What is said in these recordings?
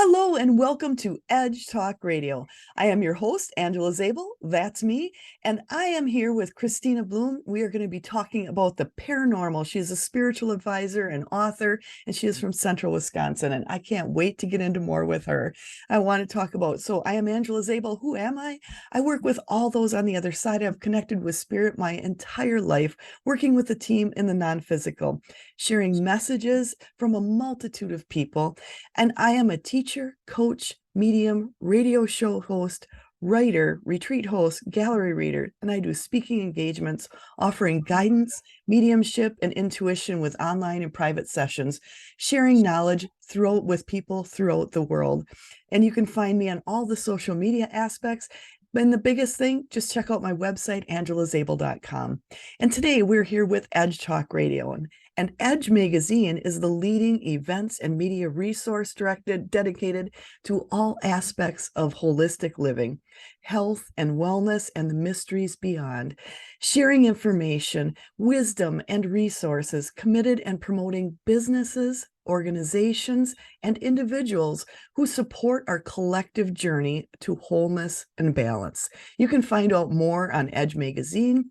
Hello and welcome to Edge Talk Radio. I am your host, Angela Zabel. That's me. And I am here with Kristina Bloom. We are going to be talking about the paranormal. She is a spiritual advisor and author, and she is from Central Wisconsin. And I can't wait to get into more with her. I want to talk about, so I am Angela Zabel. Who am I? I work with all those on the other side. I've connected with spirit my entire life, working with a team in the non-physical, sharing messages from a multitude of people. And I am a teacher, coach, medium, radio show host, writer, retreat host, gallery reader, and I do speaking engagements, offering guidance, mediumship, and intuition with online and private sessions, sharing knowledge with people throughout the world. And you can find me on all the social media aspects. And the biggest thing, just check out my website, angelazabel.com. And today we're here with Edge Talk Radio. And Edge Magazine is the leading events and media resource dedicated to all aspects of holistic living, health and wellness, and the mysteries beyond, sharing information, wisdom, and resources, committed and promoting businesses, organizations, and individuals who support our collective journey to wholeness and balance. You can find out more on Edge Magazine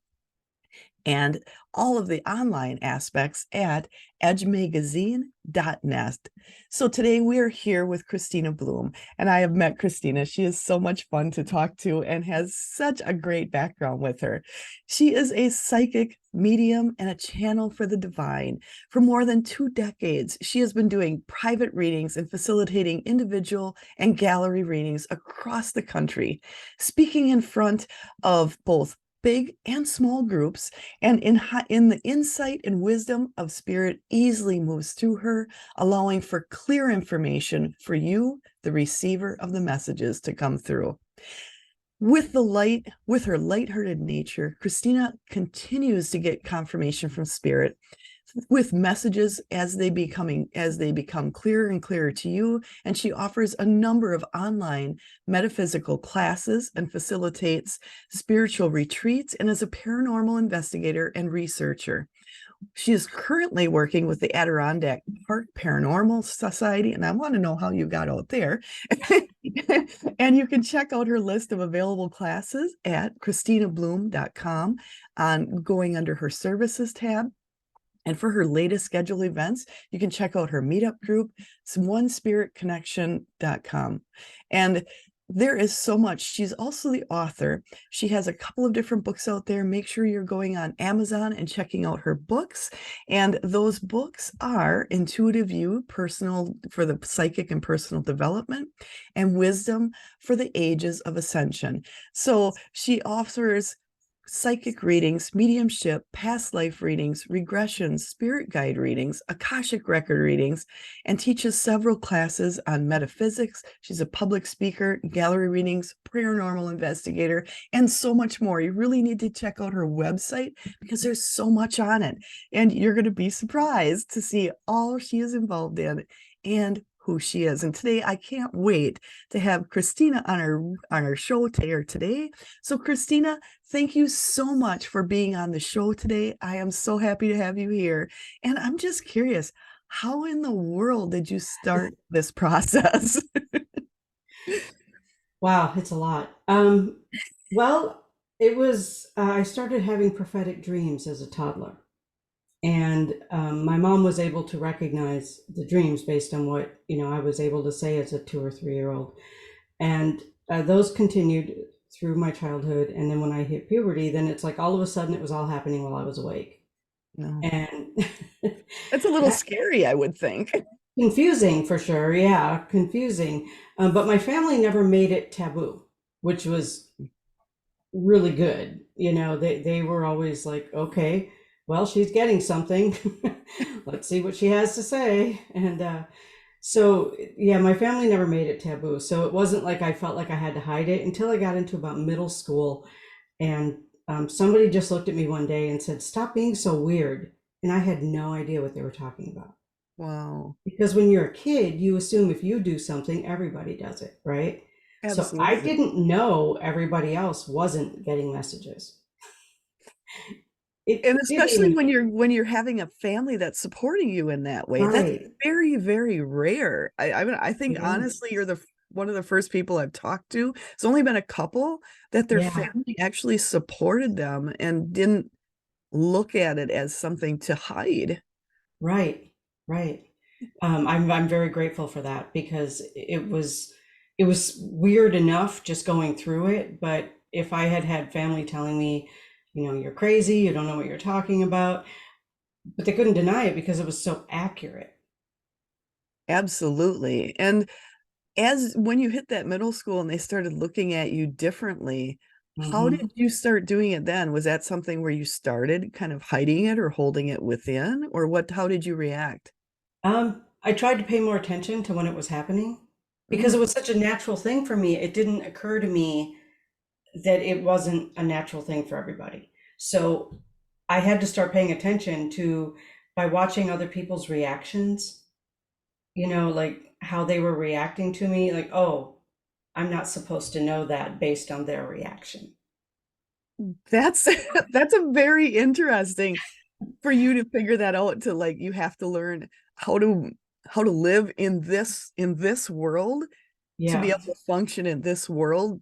and all of the online aspects at edgemagazine.net. So today we are here with Kristina Bloom, and I have met Kristina. She is so much fun to talk to and has such a great background with her. She is a psychic medium and a channel for the divine. For more than 2 decades, she has been doing private readings and facilitating individual and gallery readings across the country, speaking in front of both big and small groups, and in the insight and wisdom of spirit easily moves through her, allowing for clear information for you, the receiver of the messages, to come through. With her lighthearted nature, Kristina continues to get confirmation from spirit with messages as they become clearer and clearer to you. And she offers a number of online metaphysical classes and facilitates spiritual retreats, and is a paranormal investigator and researcher. She is currently working with the Adirondack Park Paranormal Society, and I want to know how you got out there. And you can check out her list of available classes at kristinabloom.com going under her services tab. And for her latest scheduled events, you can check out her meetup group, onespiritconnection.com. And there is so much. She's also the author. She has a couple of different books out there. Make sure you're going on Amazon and checking out her books. And those books are Intuitive You, Personal for the Psychic and Personal Development, and Wisdom for the Ages of Ascension. So she offers psychic readings, mediumship, past life readings, regressions, spirit guide readings, Akashic record readings, and teaches several classes on metaphysics. She's a public speaker, gallery readings, paranormal investigator, and so much more. You really need to check out her website because there's so much on it, and you're going to be surprised to see all she is involved in and who she is. And today I can't wait to have Kristina on our show today. So Kristina, thank you so much for being on the show today. I am so happy to have you here. And I'm just curious, how in the world did you start this process? Wow, it's a lot. Well, it was, I started having prophetic dreams as a toddler. And my mom was able to recognize the dreams based on what, I was able to say as a 2 or 3-year-old. And those continued through my childhood. And then when I hit puberty, then it's like all of a sudden it was all happening while I was awake. No, And it's a little scary, I would think. confusing for sure. Yeah, confusing. But my family never made it taboo, which was really good. They were always like, okay, well, she's getting something. Let's see what she has to say. And so, yeah, my family never made it taboo. So it wasn't like I felt like I had to hide it until I got into about middle school. And somebody just looked at me one day and said, "Stop being so weird." And I had no idea what they were talking about. Wow. Because when you're a kid, you assume if you do something, everybody does it, right? So I Absolutely. didn't know everybody else wasn't getting messages. It And didn't especially even, when you're having a family that's supporting you in that way, that's right. very, very rare. I mean, I think It is. honestly, you're the one of the first people I've talked to. It's only been a couple that their Yeah, family actually supported them and didn't look at it as something to hide. right, right. I'm very grateful for that because it was weird enough just going through it, but if I had had family telling me, you're crazy, you don't know what you're talking about, but they couldn't deny it because it was so accurate. Absolutely. And as when you hit that middle school and they started looking at you differently, how Hmm. did you start doing it then? Was that something where you started kind of hiding it or holding it within, or what, how did you react? I tried to pay more attention to when it was happening because it Mm, was such a natural thing for me. It didn't occur to me that it wasn't a natural thing for everybody. So I had to start paying attention to by watching other people's reactions, like how they were reacting to me, like, oh, I'm not supposed to know that based on their reaction. that's that's a very interesting for you to figure that out, to like you have to learn how to live in this world, to be Yeah, able to function in this world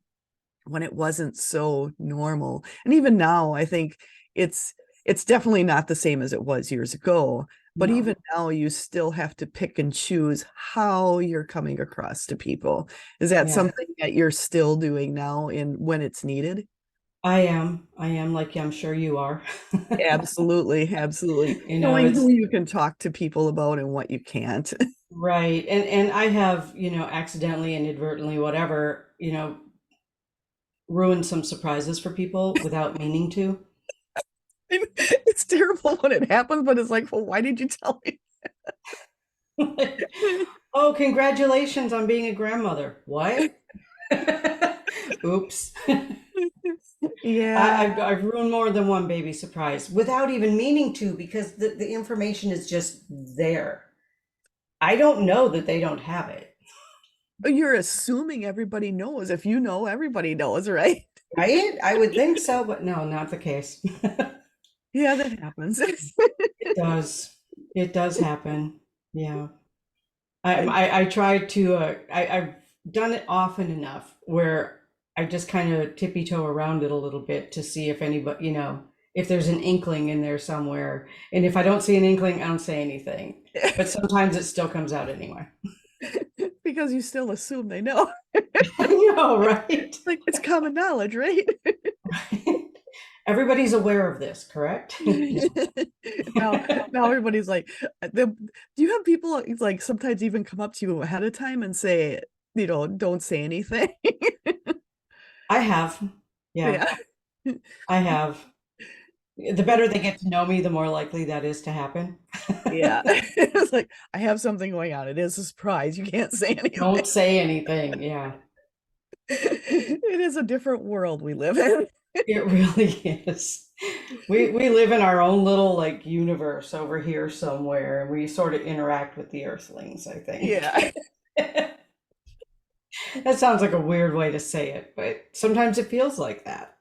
when it wasn't so normal. And even now, I think it's it's definitely not the same as it was years ago. But no, even now, you still have to pick and choose how you're coming across to people. Is that yeah. something that you're still doing now in when it's needed? I am like I'm sure you are. Absolutely, absolutely. Knowing It's who you can talk to people about and what you can't. right. And I have, accidentally, inadvertently, whatever, ruined some surprises for people without meaning to. It's terrible when it happens, but it's like, well, why did you tell me? Oh, congratulations on being a grandmother. What? Oops. Yeah, I've ruined more than one baby surprise without even meaning to because the information is just there. I don't know that they don't have it, you're assuming everybody knows. If you know, everybody knows, right? right? I would think so, but no, not the case. Yeah, that happens. It does. It does happen. Yeah. And I try to, I've done it often enough where I just kind of tippy toe around it a little bit to see if anybody, if there's an inkling in there somewhere. And if I don't see an inkling, I don't say anything. But sometimes it still comes out anyway. because you still assume they know. I know, right? Like it's common knowledge, right? Everybody's aware of this, correct? now now everybody's like do you have people like sometimes even come up to you ahead of time and say, don't say anything? I have. Yeah, Yeah. I have. The better they get to know me, the more likely that is to happen. Yeah. It's like, I have something going on. It is a surprise. You can't say anything. Don't say anything. Yeah, It is a different world we live in. it really is. We live in our own little like universe over here somewhere, and we sort of interact with the Earthlings, I think. Yeah. That sounds like a weird way to say it, but sometimes it feels like that.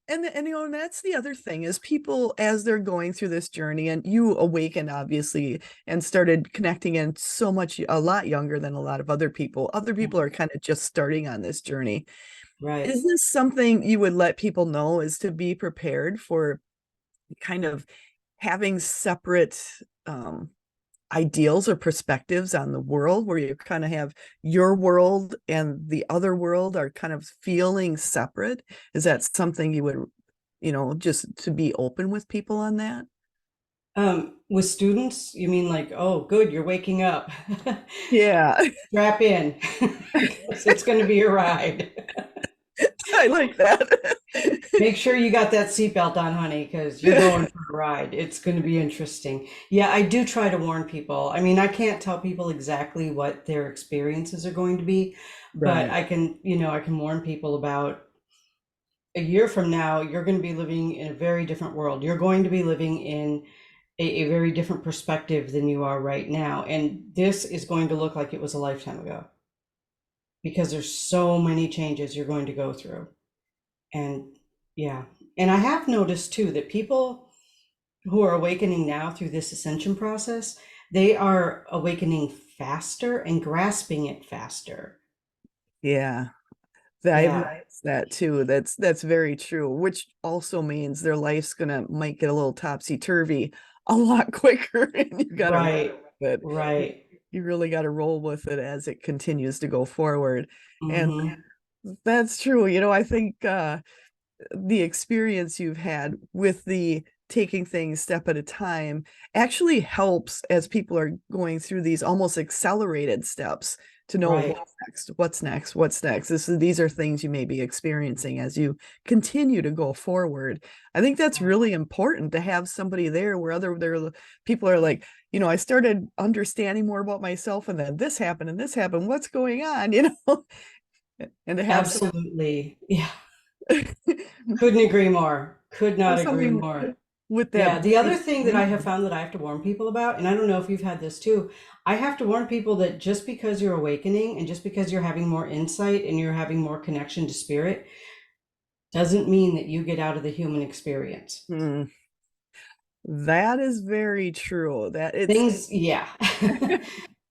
And and that's the other thing is people as they're going through this journey, and you awakened obviously and started connecting in so much a lot younger than a lot of other people. Other people are kind of just starting on this journey. Right. Is this something you would let people know, is to be prepared for kind of having separate ideals or perspectives on the world, where you kind of have your world and the other world are kind of feeling separate? Is that something you would, just to be open with people on that? With students, you mean like, oh, good, you're waking up. Yeah. Strap in, because it's going to be a ride. I like that. Make sure you got that seatbelt on, honey, because you're going for a ride. It's going to be interesting. Yeah, I do try to warn people. I mean, I can't tell people exactly what their experiences are going to be, but Right. I can warn people about a year from now, you're going to be living in a very different world. You're going to be living in a very different perspective than you are right now. And this is going to look like it was a lifetime ago because there's so many changes you're going to go through. And yeah, and I have noticed too that people who are awakening now through this ascension process, they are awakening faster and grasping it faster. Yeah. I've Yeah, noticed that too. That's very true, which also means their life's gonna might get a little topsy-turvy a lot quicker, and you gotta roll right, with it. right. You really gotta roll with it as it continues to go forward. And Hmm. that's true. I think the experience you've had with the taking things step at a time actually helps as people are going through these almost accelerated steps to know Right. what's next. These are things you may be experiencing as you continue to go forward. I think that's really important to have somebody there where there people are like, I started understanding more about myself, and then this happened and this happened. What's going on? And to have some Absolutely. Yeah. Couldn't agree more. Could not agree something more. with that Yeah, the other bright thing that I have found that I have to warn people about, and I don't know if you've had this too, I have to warn people that just because you're awakening and just because you're having more insight and you're having more connection to spirit doesn't mean that you get out of the human experience. Hmm. That is very true. That it's Things, yeah.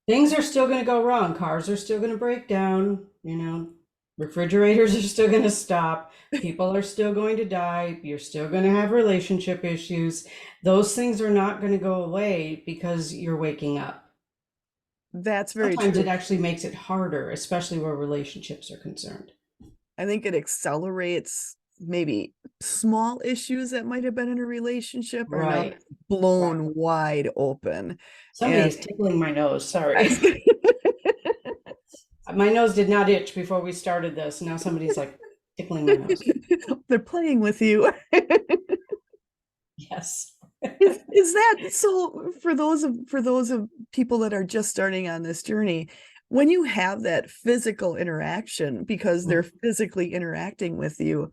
Things are still going to go wrong. Cars are still going to break down, refrigerators are still going to stop. People are still going to die. You're still going to have relationship issues. Those things are not going to go away because you're waking up. that's very Sometimes true. it actually makes it harder, especially where relationships are concerned. I think it accelerates maybe small issues that might have been in a relationship are now Right. blown wide open. Somebody And is tickling my nose. I Sorry. was gonna- My nose did not itch before we started this. Now somebody's like tickling my nose. they're playing with you. Yes. Is that so? For those of people that are just starting on this journey, when you have that physical interaction, because they're physically interacting with you,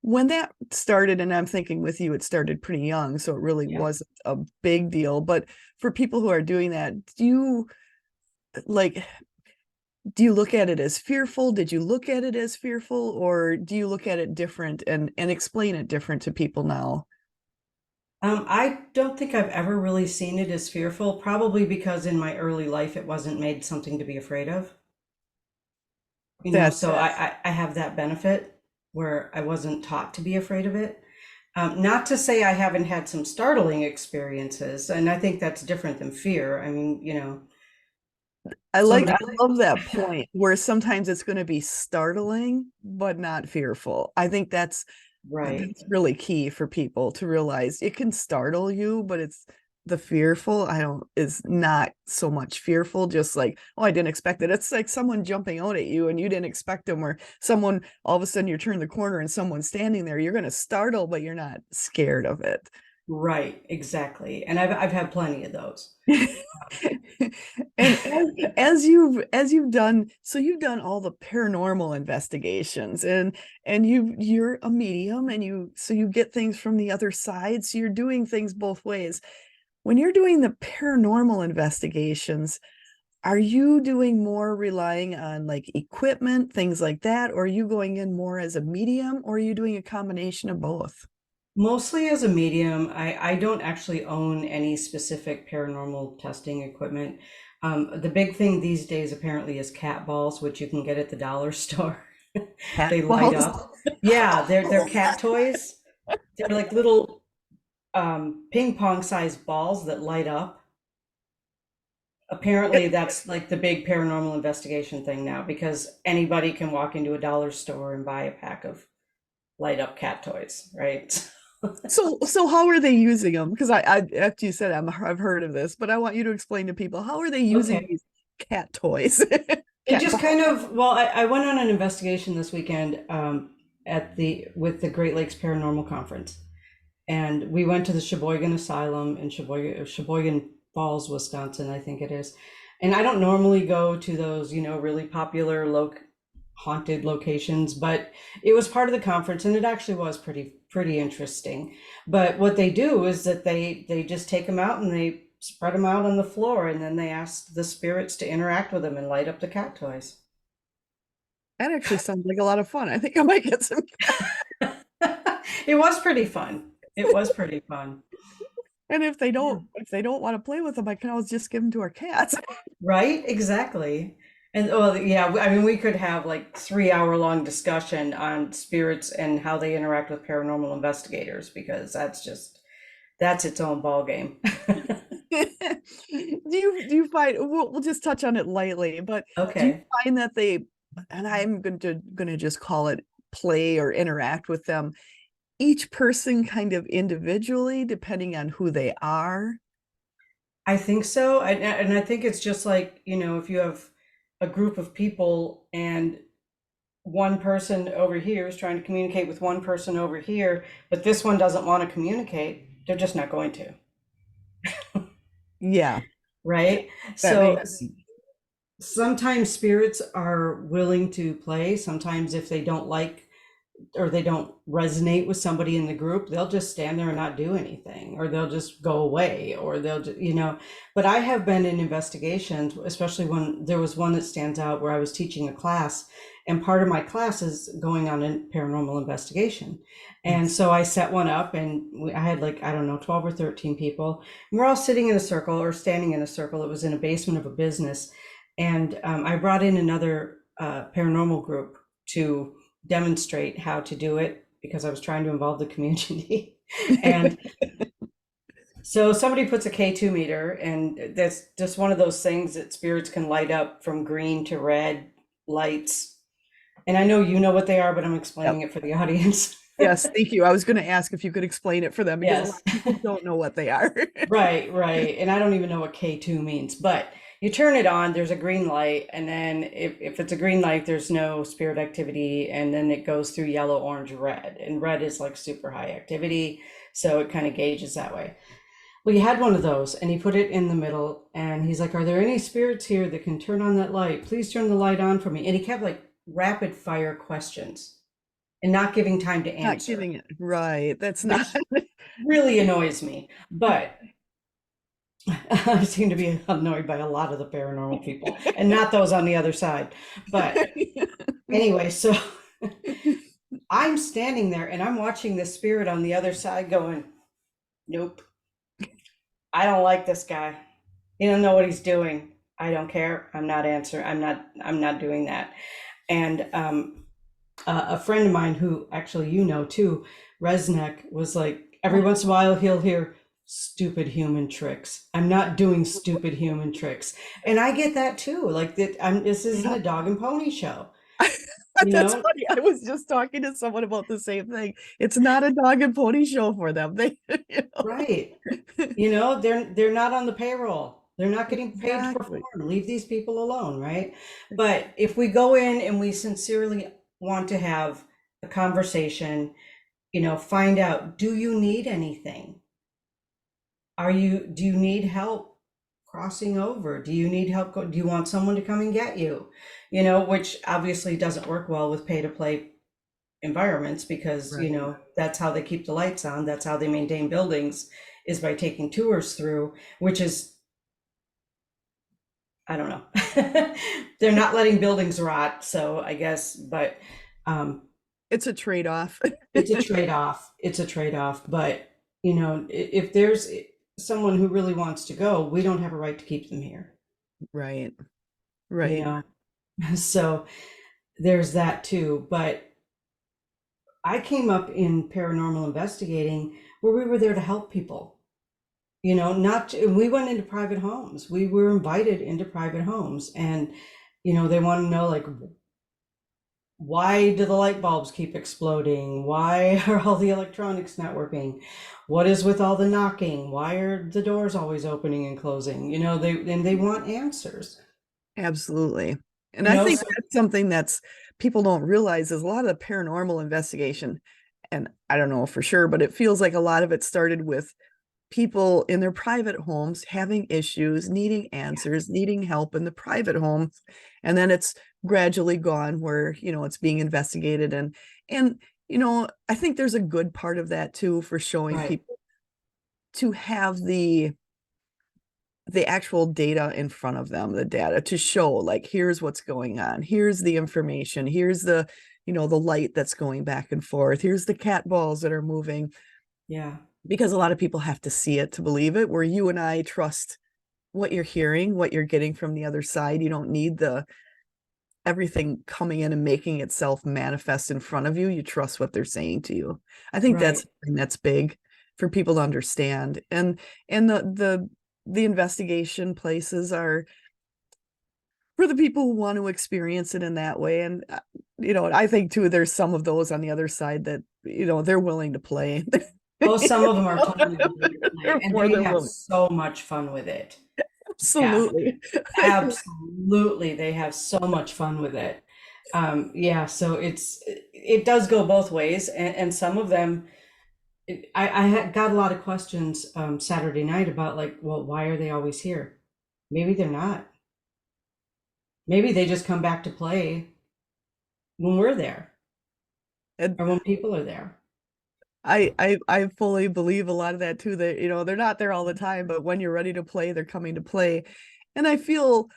when that started, and I'm thinking with you, it started pretty young, so it really Yeah. wasn't a big deal. But for people who are doing that, like, do you look at it as fearful? Did you look at it as fearful, or do you look at it different and explain it different to people now? I don't think I've ever really seen it as fearful, probably because in my early life it wasn't made something to be afraid of. That's So I have that benefit where I wasn't taught to be afraid of it. Not to say I haven't had some startling experiences, and I think that's different than fear. I mean, I somebody, love that point where sometimes it's going to be startling but not fearful. I think right, that's really key for people to realize. It can startle you, but it's the fearful, I don't is not so much fearful, just like, oh, I didn't expect it. It's like someone jumping out at you and you didn't expect them, or someone all of a sudden you turn the corner and someone's standing there. You're going to startle, but you're not scared of it. right, exactly. And I've had plenty of those. And as you've done, so you've done all the paranormal investigations, and you're a medium, and you get things from the other side, so you're doing things both ways. When you're doing the paranormal investigations, are you doing more relying on like equipment, things like that, or are you going in more as a medium, or are you doing a combination of both? Mostly as a medium, I don't actually own any specific paranormal testing equipment. The big thing these days apparently is cat balls, which you can get at the dollar store. Cat They light balls. up. Yeah, they're cat toys. They're like little ping pong sized balls that light up. Apparently, that's like the big paranormal investigation thing now because anybody can walk into a dollar store and buy a pack of light up cat toys, right? So how are they using them? Because I after you said I've heard of this, but I want you to explain to people, how are they using Okay. these cat toys? It Cat just balls. kind of, well, I went on an investigation this weekend with the Great Lakes Paranormal Conference. And we went to the Sheboygan Asylum in Sheboygan Falls, Wisconsin, I think it is. And I don't normally go to those, really popular haunted locations, but it was part of the conference and it actually was pretty interesting. But what they do is that they just take them out and they spread them out on the floor and then they ask the spirits to interact with them and light up the cat toys. That actually sounds like a lot of fun. I think I might get some. It was pretty fun. It was pretty fun. And Yeah. if they don't want to play with them, I can always just give them to our cats. Right? Exactly. And well, yeah, I mean, we could have like 3 hour long discussion on spirits and how they interact with paranormal investigators because that's its own ball game. Do you find we'll just touch on it lightly, but do you Okay. find that they, and I'm going to just call it play or interact with them, each person kind of individually depending on who they are? I think so. And I think it's just like, if you have a group of people and one person over here is trying to communicate with one person over here, but this one doesn't want to communicate, they're just not going to, Yeah, right? that So makes sometimes spirits are willing to play. Sometimes if they don't like or they don't resonate with somebody in the group, they'll just stand there and not do anything, or they'll just go away, or they'll just, But I have been in investigations, especially when there was one that stands out where I was teaching a class, and part of my class is going on a paranormal investigation. And yes. so I set one up, and I had like, I don't know, 12 or 13 people. And we're all sitting in a circle or standing in a circle. It was in a basement of a business. And I brought in another paranormal group to demonstrate how to do it because I was trying to involve the community. And so somebody puts a K2 meter, and that's just one of those things that spirits can light up from green to red lights. And I know you know what they are, but I'm Yep. explaining it for the audience. Yes, thank you. I was going to ask if you could explain it for them because a lot Yes. of people don't know what they are. Right, right. And I don't even know what K2 means, but you turn it on, there's a green light, and then if it's a green light, there's no spirit activity, and then it goes through yellow, orange, red. And red is like super high activity, so it kind of gauges that way. Well, he had one of those, and he put it in the middle, and he's like, "Are there any spirits here that can turn on that light? Please turn the light on for me." And he kept like rapid fire questions and not giving time to Not answer, giving it right. That's not which really annoys me. But I seem to be annoyed by a lot of the paranormal people and not those on the other side. But anyway, so I'm standing there and I'm watching this spirit on the other side going, "Nope, I don't like this guy. He don't know what he's doing. I don't care. I'm not answering. I'm not doing that." And a friend of mine who actually too, Resnick, was like, every once in a while he'll hear stupid human tricks. I'm not doing stupid human tricks. And I get that too. Like that this isn't Yeah. a dog and pony show, you That's know? funny. I was just talking to someone about the same thing. It's not a dog and pony show for them. They, you Right. know. They're not on the payroll. They're not getting paid to Exactly. perform. Leave these people alone, right? But if we go in and we sincerely want to have a conversation, find out, do you need anything? Do you need help crossing over? Do you need help? Do you want someone to come and get you? Which obviously doesn't work well with pay to play environments because, Right. that's how they keep the lights on. That's how they maintain buildings is by taking tours through, which is, I don't know. They're not letting buildings rot. So I guess, but um, It's a trade-off. it's a trade-off. It's a trade-off. But, if there's someone who really wants to go, we don't have a right to keep them here, Right. you Right. know? So there's that too. But I came up in paranormal investigating where we were there to help people. Not we went into private homes. We were invited into private homes, and they want to know, like, why do the light bulbs keep exploding? Why are all the electronics not working? What is with all the knocking? Why are the doors always opening and closing? They want answers. Absolutely. And I think So that's something that's people don't realize is a lot of the paranormal investigation, and I don't know for sure, but it feels like a lot of it started with people in their private homes having issues, needing answers, needing help in the private homes. And then it's gradually gone where, it's being investigated. And, I think there's a good part of that too, for showing right, people to have the actual data in front of them, the data to show like, here's what's going on. Here's the information. Here's the light that's going back and forth. Here's the cat balls that are moving. yeah, because a lot of people have to see it to believe it, where you and I trust what you're hearing, what you're getting from the other side. You don't need the everything coming in and making itself manifest in front of you. You trust what they're saying to you. I think that's Right. something that's big for people to understand. And the investigation places are for the people who want to experience it in that way. And I think too, there's some of those on the other side that they're willing to play. Oh, some of them are totally willing to play, They're and more they than have willing. so much fun with it. Yeah, Absolutely. absolutely. They have so much fun with it. Yeah, so it does go both ways, and some of them, got a lot of questions Saturday night about like, well, why are they always here? Maybe they're not. Maybe they just come back to play when we're there And or when people are there. I fully believe a lot of that too, that they're not there all the time, but when you're ready to play, they're coming to play. And I feel,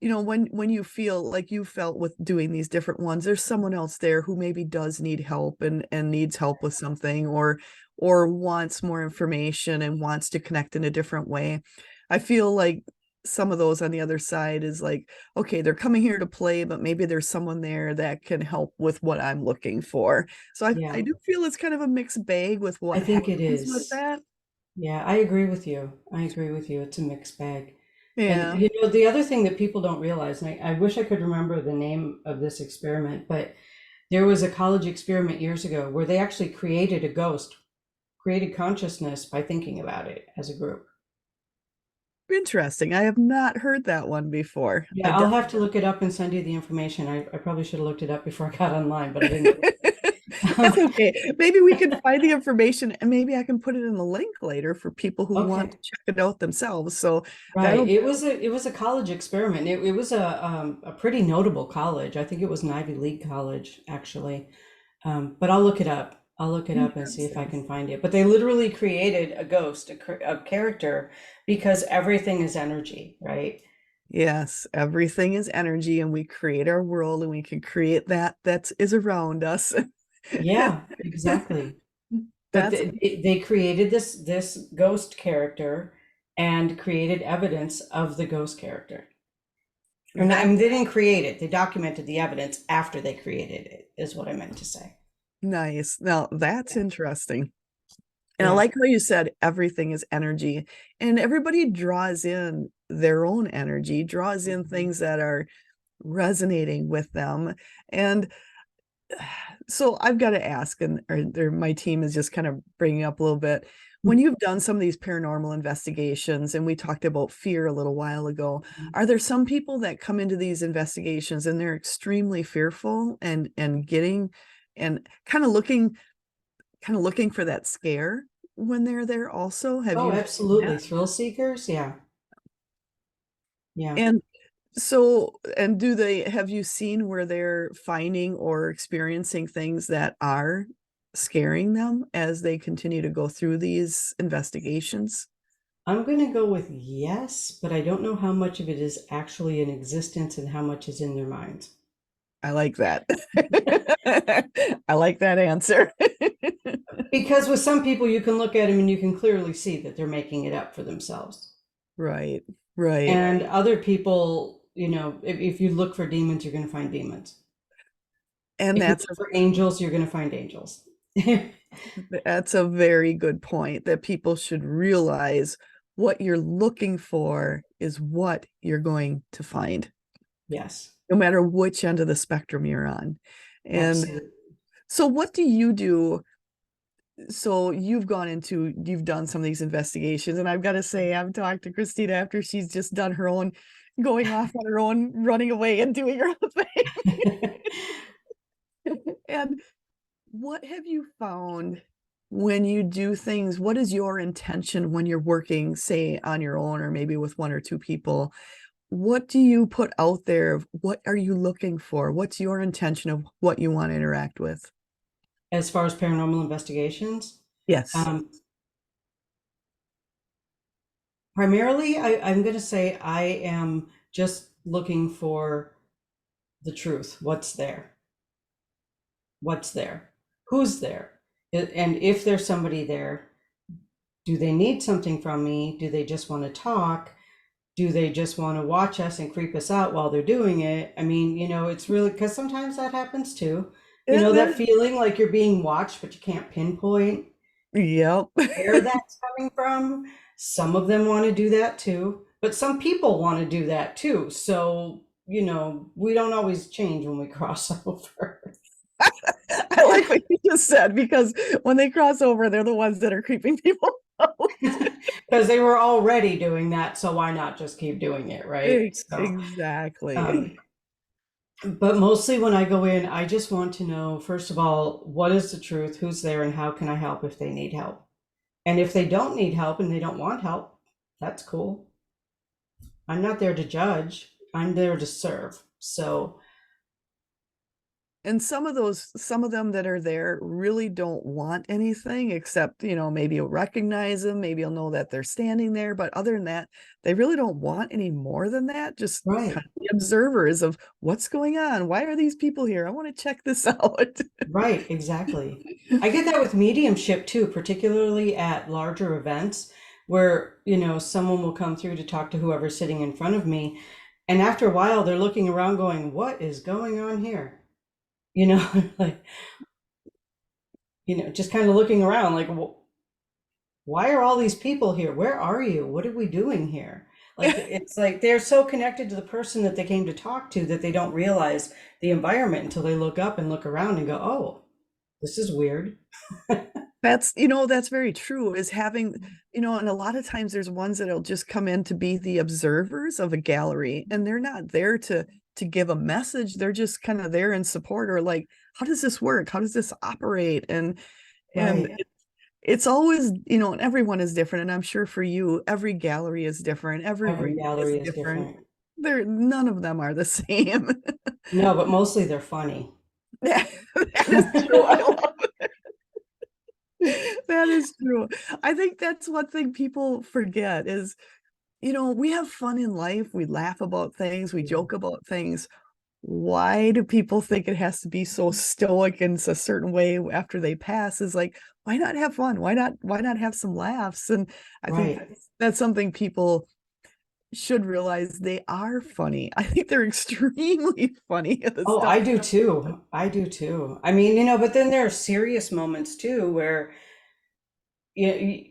when you feel like you felt with doing these different ones, there's someone else there who maybe does need help and needs help with something, or wants more information and wants to connect in a different way. I feel like some of those on the other side is like, okay, they're coming here to play, but maybe there's someone there that can help with what I'm looking for. So I Yeah, do feel it's kind of a mixed bag with I what think it happens with is. that. Yeah, I agree with you. I agree with you. It's a mixed bag. And Yeah. the other thing that people don't realize, and I wish I could remember the name of this experiment, but there was a college experiment years ago where they actually created a ghost, created consciousness by thinking about it as a group. Interesting. I have not heard that one before. I Yeah, I'll have definitely to look it up and send you the information. I probably should have looked it up before I got online, but I didn't do That's it. okay. Maybe we can find the information and maybe I can put it in the link later for people who want to Okay. check it out themselves. So Right. that'll, It was a college experiment. It was a pretty notable college. I think it was an Ivy League college, actually. But I'll look it up. I'll look it up and see if I interesting. can find it. But they literally created a ghost, a character, because everything is energy, right? Yes, everything is energy and we create our world and we can create that is around us. Yeah, exactly. But That's they created this ghost character and created evidence of the ghost character. Or not, I that mean, they didn't create it. They documented the evidence after they created it, is what I meant to say. nice. Now that's Yeah. interesting. And I Yeah. like how you said everything is energy, and everybody draws in their own energy, draws in Mhm. things that are resonating with them. And so I've got to ask, and my team is just kind of bringing up a little bit. When you've done some of these paranormal investigations, and we talked about fear a little while ago, are there some people that come into these investigations and they're extremely fearful and getting and kind of looking for that scare when they're there also? Have Oh, you seen absolutely. that? Thrill seekers. Yeah. Yeah. And so, and do they have you seen where they're finding or experiencing things that are scaring them as they continue to go through these investigations? I'm going to go with yes, but I don't know how much of it is actually in existence and how much is in their minds. I like that. I like that answer. Because with some people, you can look at them and you can clearly see that they're making it up for themselves. Right, right. And other people, if you look for demons, you're going to find demons. And If you that's look for angels, you're going to find angels. that's a very good point, that people should realize what you're looking for is what you're going to find, Yes, no matter which end of the spectrum you're on. And absolutely. so what do you do? So you've done some of these investigations, and I've got to say, I've talked to Kristina after she's just done her own, going off on her own, running away and doing her own thing. And what have you found when you do things? What is your intention when you're working, say, on your own or maybe with one or two people? What do you put out there? What are you looking for? What's your intention of what you want to interact with? As far as paranormal investigations, Yes, um, primarily, I'm going to say I am just looking for the truth. What's there? What's there? Who's there? And if there's somebody there, Do they need something from me? Do they just want to talk? Do they just want to watch us and creep us out while they're doing it? I mean, it's really, because sometimes that happens too. You Yeah, know, that feeling like you're being watched, but you can't pinpoint yep. where that's coming from. Some of them want to do that too, but some people want to do that too. So, we don't always change when we cross over. I like what you just said, because when they cross over, they're the ones that are creeping people out. Because they were already doing that, so why not just keep doing it, right? So, Exactly. um, but mostly when I go in, I just want to know, first of all, what is the truth, who's there, and how can I help if they need help? And if they don't need help and they don't want help, that's cool. I'm not there to judge, I'm there to serve. So, And some of them that are there really don't want anything except, maybe you'll recognize them, maybe you'll know that they're standing there. But other than that, they really don't want any more than that. Just kind right, of the observers of what's going on. Why are these people here? I want to check this out. right, exactly. I get that with mediumship too, particularly at larger events where, someone will come through to talk to whoever's sitting in front of me. And after a while, they're looking around going, what is going on here? Like, just kind of looking around like, why are all these people here? Where are you? What are we doing here? Like, it's like they're so connected to the person that they came to talk to that they don't realize the environment until they look up and look around and go, oh, this is weird. That's very true, is having, and a lot of times there's ones that'll just come in to be the observers of a gallery, and they're not there to give a message. They're just kind of there in support, or like, how does this work? How does this operate? And Right. it's always, and everyone is different. And I'm sure for you, every gallery is different, every Every reading is gallery is different. different. None of them are the same. No, but mostly they're funny. That is true. I love that is true. I think that's one thing people forget is, we have fun in life. We laugh about things, we Yeah. joke about things. Why do people think it has to be so stoic and it's a certain way after they pass? Is like, why not have fun? Why not have some laughs? And I think Right. that's something people should realize. They are funny. I think they're extremely funny, the Oh, stuff. I do too. I do too. I mean, but then there are serious moments too where you,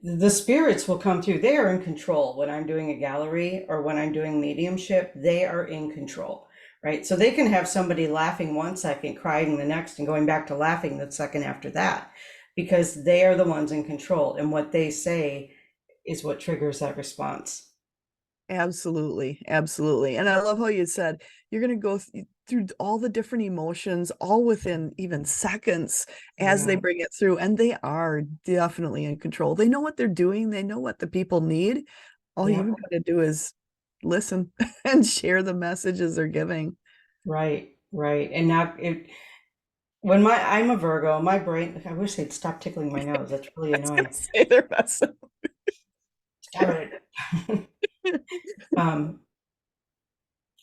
the spirits will come through. They are in control when I'm doing a gallery or when I'm doing mediumship. They are in control, right? So they can have somebody laughing 1 second, crying the next, and going back to laughing the second after that, because they are the ones in control. And what they say is what triggers that response. Absolutely, absolutely. And I love how you said you're going to go through all the different emotions, all within even seconds as they Yeah, bring it through. And they are definitely in control. They know what they're doing, they know what the people need. All yeah, you got to do is listen and share the messages they're giving. right, right. And now when I'm a Virgo, my brain, I wish they'd stop tickling my nose. That's really I was going annoying. to say their best. Stop it. Um,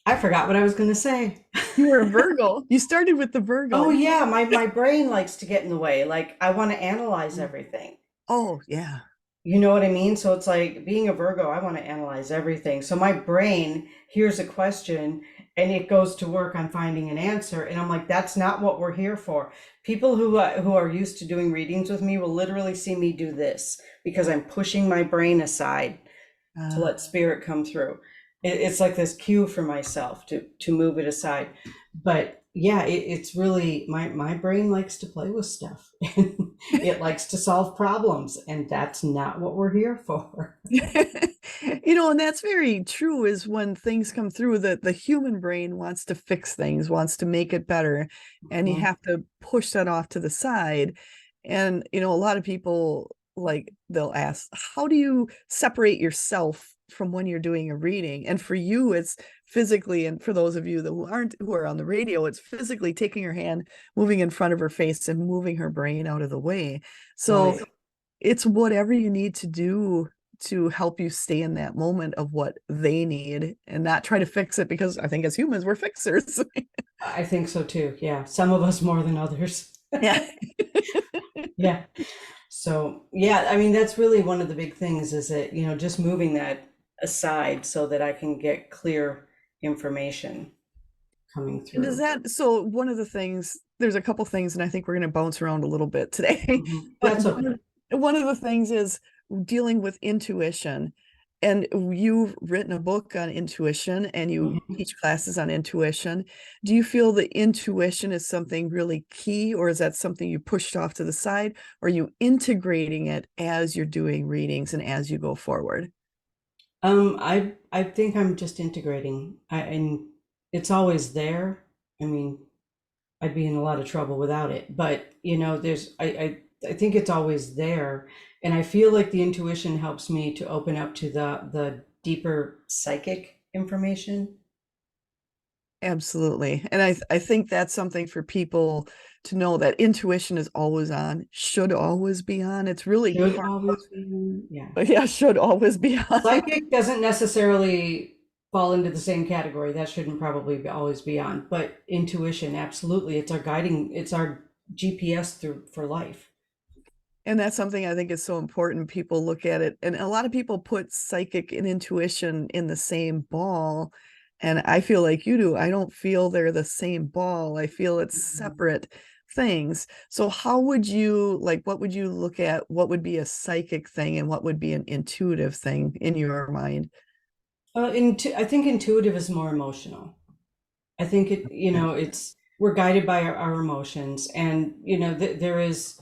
I forgot what I was going to say. You were a Virgo. You started with the Oh Virgo. yeah, my brain likes to get in the way. Like I want to analyze everything. Oh, yeah. You know what I mean? So it's like being a Virgo, I want to analyze everything. So my brain hears a question and it goes to work on finding an answer. And I'm like, that's not what we're here for. People who are used to doing readings with me will literally see me do this because I'm pushing my brain aside to Uh, let spirit come through. It's like this cue for myself to move it aside. But yeah, it's really my brain likes to play with stuff. It likes to solve problems, and that's not what we're here for. And that's very true, is when things come through that the human brain wants to fix things, wants to make it better, and you Mhm. have to push that off to the side. And a lot of people, like, they'll ask, how do you separate yourself from when you're doing a reading? And for you, it's physically, and for those of you that who are on the radio, it's physically taking her hand, moving in front of her face, and moving her brain out of the way. So Right, it's whatever you need to do to help you stay in that moment of what they need, and not try to fix it, because I think as humans we're fixers. I think so too. Yeah, some of us more than others. Yeah. Yeah. So, yeah, I mean, that's really one of the big things is that, just moving that aside so that I can get clear information coming And does through. that, so one of the things, there's a couple things, and I think we're going to bounce around a little bit today. Mhm. But That's okay. one of the things is dealing with intuition. And you've written a book on intuition and you Mhm. teach classes on intuition. Do you feel that intuition is something really key, or is that something you pushed off to the side? Or are you integrating it as you're doing readings and as you go forward? I think I'm just integrating. And it's always there. I mean, I'd be in a lot of trouble without it. But I think it's always there, and I feel like the intuition helps me to open up to the deeper psychic information. Absolutely. And I think that's something for people to know, that intuition is always on, should always be on. It's really Should hard, always be, yeah. but yeah, should always be on. Psychic doesn't necessarily fall into the same category. That shouldn't probably always be on. But intuition, absolutely, it's our GPS through for life. And that's something I think is so important. People look at it, and a lot of people put psychic and intuition in the same ball. And I feel like you do. I don't feel they're the same ball. I feel it's Mhm. separate things. So how would you, like, what would you look at? What would be a psychic thing and what would be an intuitive thing in your mind? I think intuitive is more emotional. I think it's we're guided by our emotions, and there is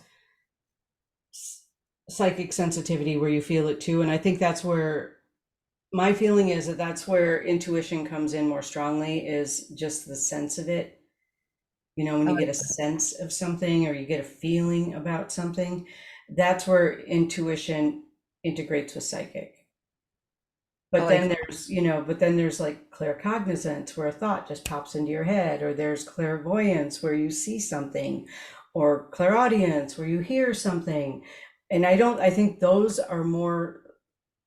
psychic sensitivity where you feel it too, and I think that's where my feeling is that that's where intuition comes in more strongly, is just the sense of it. When I you like get a that. sense of something or you get a feeling about something, that's where intuition integrates with psychic. I But like then that. there's like claircognizance where a thought just pops into your head, or there's clairvoyance where you see something, or clairaudience where you hear something. And I think those are more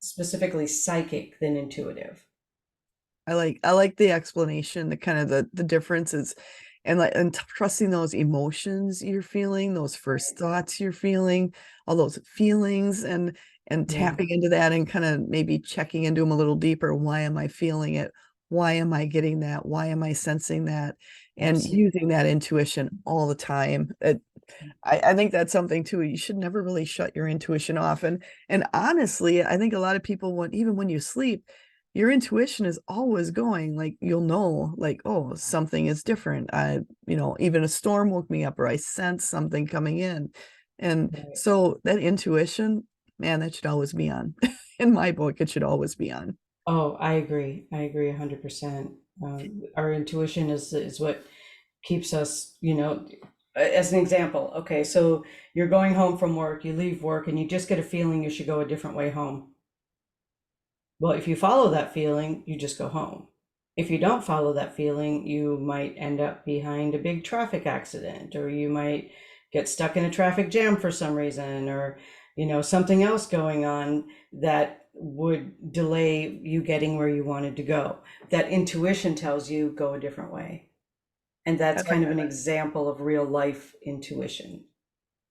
specifically psychic than intuitive. I like the explanation, the kind of the differences, and like, and trusting those emotions you're feeling, those first thoughts you're feeling, all those feelings, and Yeah, tapping into that and kind of maybe checking into them a little deeper. Why am I feeling it? Why am I getting that? Why am I sensing that? And absolutely. using that intuition all the time. I think that's something too. You should never really shut your intuition off. And honestly, I think a lot of people want, even when you sleep, your intuition is always going. Like, you'll know, like, oh, something is different. Even a storm woke me up, or I sense something coming in. And Right. so that intuition, man, that should always be on. In my book, it should always be on. Oh, I agree. I agree 100%. Our intuition is what keeps us, as an example. Okay, so you're going home from work, you leave work, and you just get a feeling you should go a different way home. Well, if you follow that feeling, you just go home. If you don't follow that feeling, you might end up behind a big traffic accident, or you might get stuck in a traffic jam for some reason, or, something else going on that would delay you getting where you wanted to go. That intuition tells you go a different way. And I that's like kind of an example of real life intuition.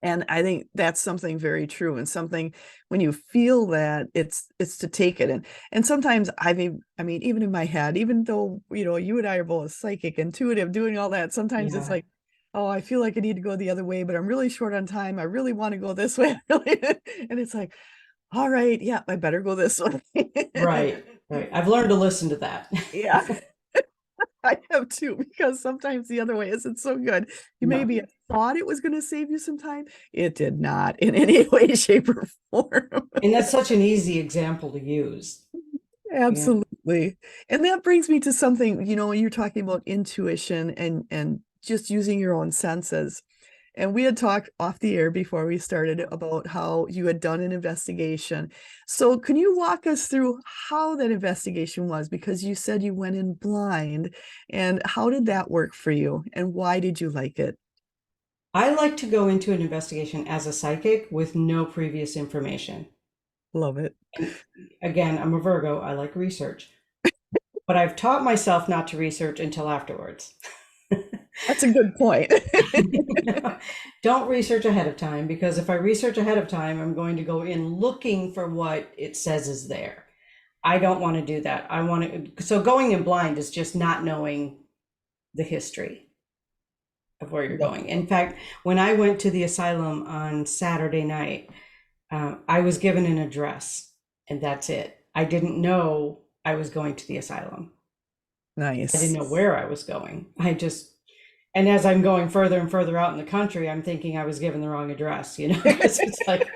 And I think that's something very true, and something, when you feel that, it's to take it. And sometimes I mean, even in my head, even though, you and I are both psychic, intuitive, doing all that, sometimes it's Yeah, like, oh, I feel like I need to go the other way, but I'm really short on time. I really want to go this way. Really. And it's like, all right, yeah, I better go this way. right, right. I've learned to listen to that. Yeah. I have too, because sometimes the other way isn't so good. You No. maybe thought it was going to save you some time. It did not in any way, shape, or form. And that's such an easy example to use. Yeah. Absolutely. And that brings me to something, you're talking about intuition and just using your own senses. And we had talked off the air before we started about how you had done an investigation. So can you walk us through how that investigation was? Because you said you went in blind, and how did that work for you? And why did you like it? I like to go into an investigation as a psychic with no previous information. Love it. And again, I'm a Virgo, I like research, but I've taught myself not to research until afterwards. That's a good point. Don't research ahead of time, because if I research ahead of time, I'm going to go in looking for what it says is there. I don't want to do that. I want to, so going in blind is just not knowing the history of where you're going. In fact, when I went to the asylum on Saturday night, I was given an address and that's it. I didn't know I was going to the asylum. I didn't Nice. know where I was going. And as I'm going further and further out in the country, I'm thinking I was given the wrong address, because it's like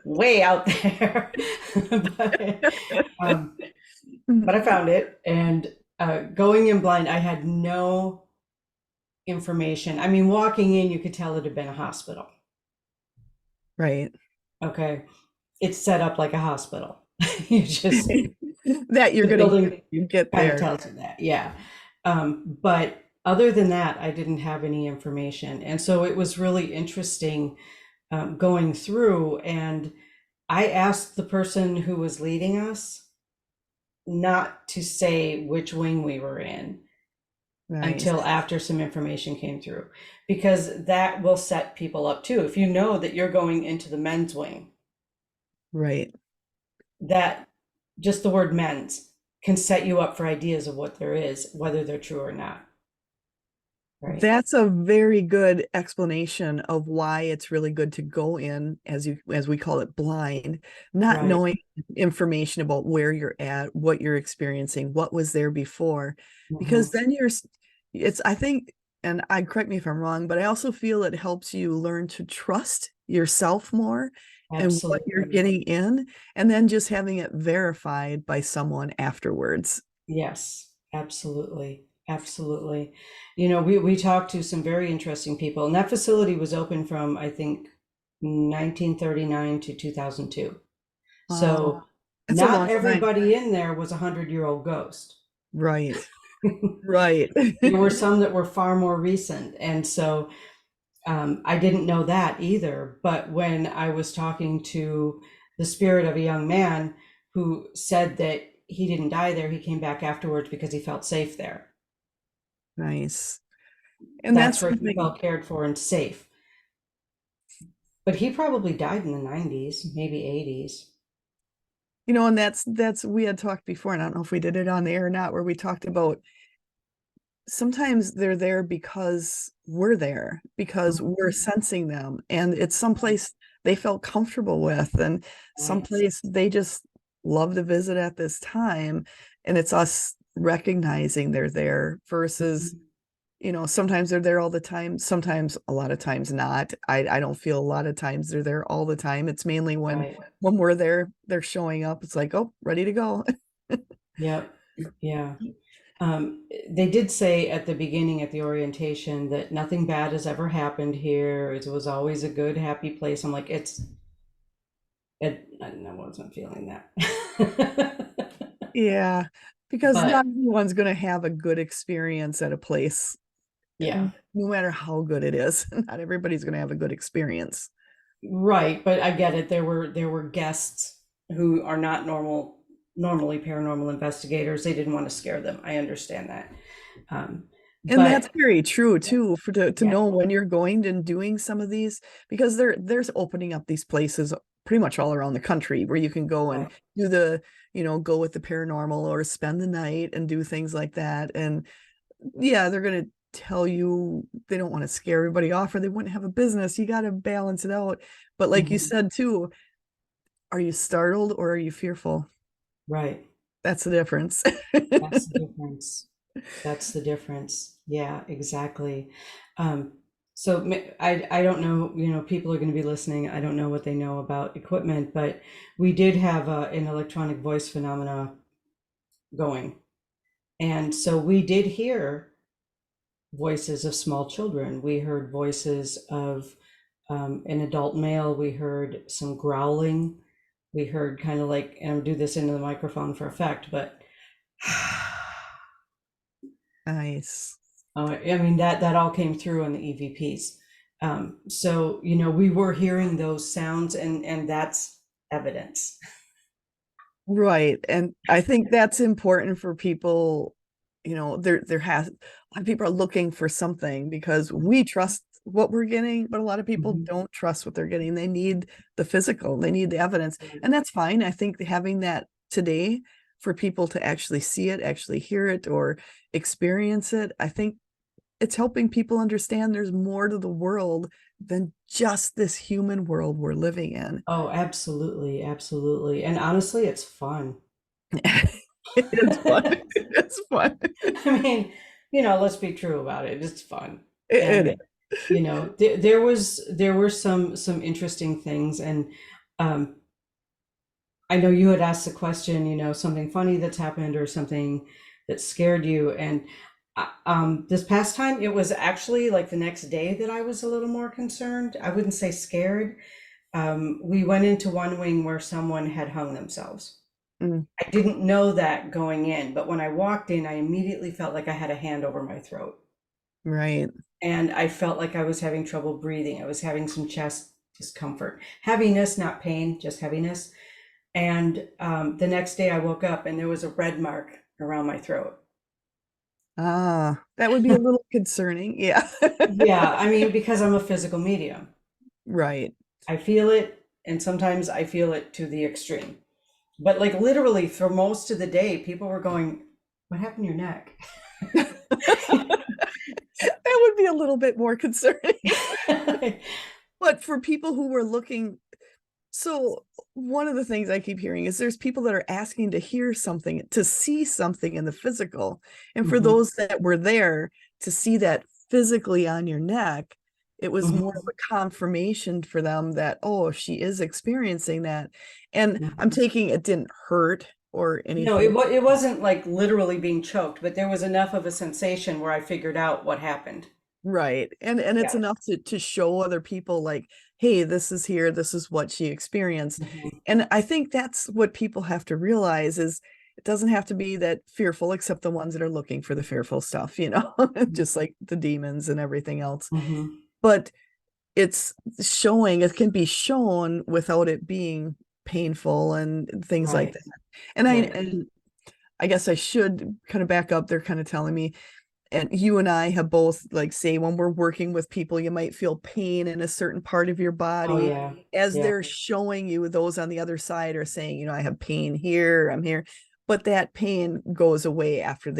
way out there. but, um, but I found it, and going in blind, I had no information. I mean, walking in, you could tell it had been a hospital. Right. Okay, it's set up like a hospital. You just That you're the gonna building you get kind of there. tells you that, yeah. But other than that, I didn't have any information, and so it was really interesting going through. And I asked the person who was leading us not to say which wing we were in Nice. until after some information came through, because that will set people up too. If you know that you're going into the men's wing, Right. that just the word men's can set you up for ideas of what there is, whether they're true or not. Right. That's a very good explanation of why it's really good to go in, as we call it, blind, not Right. knowing information about where you're at, what you're experiencing, what was there before, because Hmm. then it's, I think, and I correct me if I'm wrong, but I also feel it helps you learn to trust yourself more and what you're Absolutely. getting in, and then just having it verified by someone afterwards. Yes, absolutely. Absolutely. We talked to some very interesting people, and that facility was open from, I think, 1939 to 2002. So It's a not long time. everybody in there was a 100-year-old ghost. Right. Right. There were some that were far more recent. And so I didn't know that either. But when I was talking to the spirit of a young man who said that he didn't die there, he came back afterwards because he felt safe there. Nice. And that's That's where he something, felt cared for and safe. But he probably died in the 90s, maybe 80s. and that's we had talked before, and I don't know if we did it on the air or not, where we talked about sometimes they're there because we're there, because we're sensing them, and it's someplace they felt comfortable with, and Right. someplace they just love to visit at this time, and it's us recognizing they're there versus Mhm. sometimes they're there all the time, sometimes a lot of times not. I don't feel a lot of times they're there all the time. It's mainly Right. when we're there, they're showing up. It's like, oh, ready to go. Yep. Yeah. They did say at the beginning at the orientation that nothing bad has ever happened here. It was always a good, happy place. I'm like, I wasn't feeling that. Yeah, because But not everyone's going to have a good experience at a place, yeah, no matter how good it is. Not everybody's going to have a good experience. right. But I get it. There were guests who are not normally paranormal investigators. They didn't want to scare them. I understand that. And that's But very true too, for to yeah, know when you're going and doing some of these, because there's opening up these places pretty much all around the country where you can go and right, do go with the paranormal or spend the night and do things like that. And yeah, they're gonna tell you they don't want to scare everybody off or they wouldn't have a business. You got to balance it out. But like you mhm, said too, are you startled or are you fearful? right. That's the difference. That's the difference. That's the difference. Yeah, exactly. Um, so I don't know, people are going to be listening. I don't know what they know about equipment, but we did have an electronic voice phenomena going. And so we did hear voices of small children. We heard voices of an adult male. We heard some growling. We heard kind of like, and I'll do this into the microphone for effect, but Nice. I mean, that all came through on the EVPs. So, we were hearing those sounds, and that's evidence. Right. And I think that's important for people. there has a lot of people are looking for something because we trust what we're getting, but a lot of people Mhm. don't trust what they're getting. They need the physical, they need the evidence, and that's fine. I think having that today for people to actually see it, actually hear it, or experience it, I think it's helping people understand there's more to the world than just this human world we're living in. Oh, absolutely, absolutely. And honestly, it's fun. It's fun. It's fun. I mean, let's be true about it. It's fun. It And there were some interesting things. And um I know you had asked the question, something funny that's happened or something that scared you. And this past time, it was actually like the next day that I was a little more concerned. I wouldn't say scared. We went into one wing where someone had hung themselves. mm, I didn't know that going in, but when I walked in, I immediately felt like I had a hand over my throat. right. And I felt like I was having trouble breathing. I was having some chest discomfort, heaviness, not pain, just heaviness. And the next day I woke up and there was a red mark around my throat. That would be a little concerning. Yeah. Yeah, I mean, because I'm a physical medium, Right. I feel it, and sometimes I feel it to the extreme. But like literally for most of the day, people were going, "What happened to your neck?" That would be a little bit more concerning. But for people who were looking, so one of the things I keep hearing is there's people that are asking to hear something, to see something in the physical. And for Hmm. those that were there to see that physically on your neck, it was more of Hmm. a confirmation for them that, oh, she is experiencing that. And I'm Hmm. taking it didn't hurt or No, anything. it wasn't like literally being choked, but there was enough of a sensation where I figured out what happened. Right. And it's Yeah. enough to show other people like, hey, this is here, this is what she experienced. Hmm. And I think that's what people have to realize is it doesn't have to be that fearful, except the ones that are looking for the fearful stuff, just like the demons and everything else. Hmm. But it's showing, it can be shown without it being painful and things like Right. that. And I Right. and I guess I should kind of back up. They're kind of telling me, and you and I have both, like, say when we're working with people, you might feel pain in a certain part of your Oh body yeah. as Yeah. they're showing you. Those on the other side are saying, I have pain here, I'm here, but that pain goes away after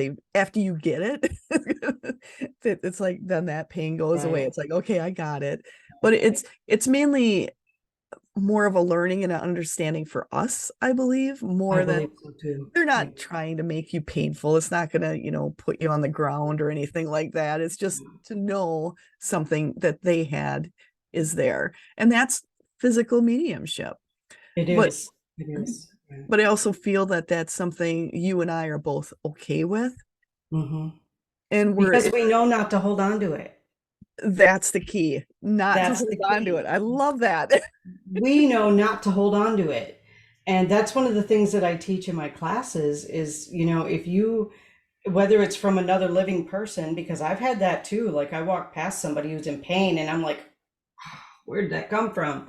you get it. It's like then that pain goes away. Right. It's like, okay, I got it. But it's mainly more of a learning and an understanding for us, I believe, I more than believe so too. they're Yeah. not trying to make you painful. It's not going to, put you on the ground or anything like that. It's just to know something that they had is there. And that's physical mediumship. It But is. It is. Right. but I also feel that that's something you and I are both okay with. Hmm. And Because we know not to hold on to it. that's the key, not to That's hold the on to it. key. I love that. We know not to hold on to it. And that's one of the things that I teach in my classes is, if you, whether it's from another living person, because I've had that too. Like I walk past somebody who's in pain and I'm like, where did that come from?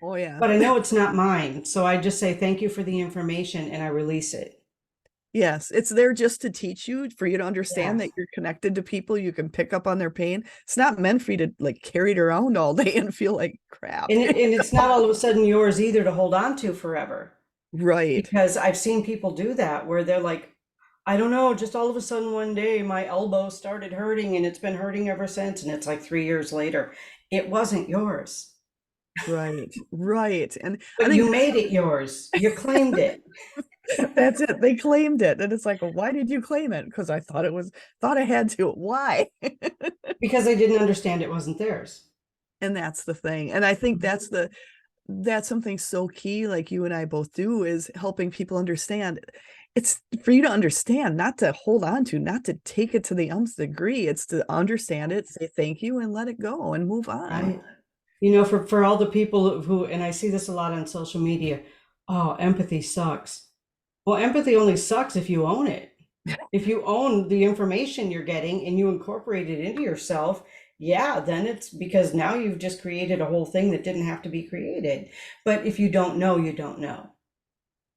Oh yeah. But I know it's not mine. So I just say, thank you for the information and I release it. Yes, it's there just to teach you, for you to understand Yeah. that you're connected to people, you can pick up on their pain. It's not meant for you to like carry it around all day and feel like crap. And it's not all of a sudden yours either to hold on to forever. Right, Because I've seen people do that where they're like, I don't know, just all of a sudden one day my elbow started hurting and it's been hurting ever since. And it's like 3 years later. It wasn't yours, right, right. And I but think you made it yours. You claimed it that's it. They claimed it. And it's like, well, why did you claim it? Because I thought I had to. Why? because they didn't understand it wasn't theirs. And that's the thing. And I think that's something so key, like you and I both do, is helping people understand. It's for you to understand, not to hold on to, not to take it to the nth degree. It's to understand it, say thank you, and let it go and move on. Right. For all the people who, and I see this a lot on social media, oh, empathy sucks. Well, empathy only sucks if you own it. If you own the information you're getting and you incorporate it into yourself, yeah, then it's because now you've just created a whole thing that didn't have to be created. But if you don't know, you don't know.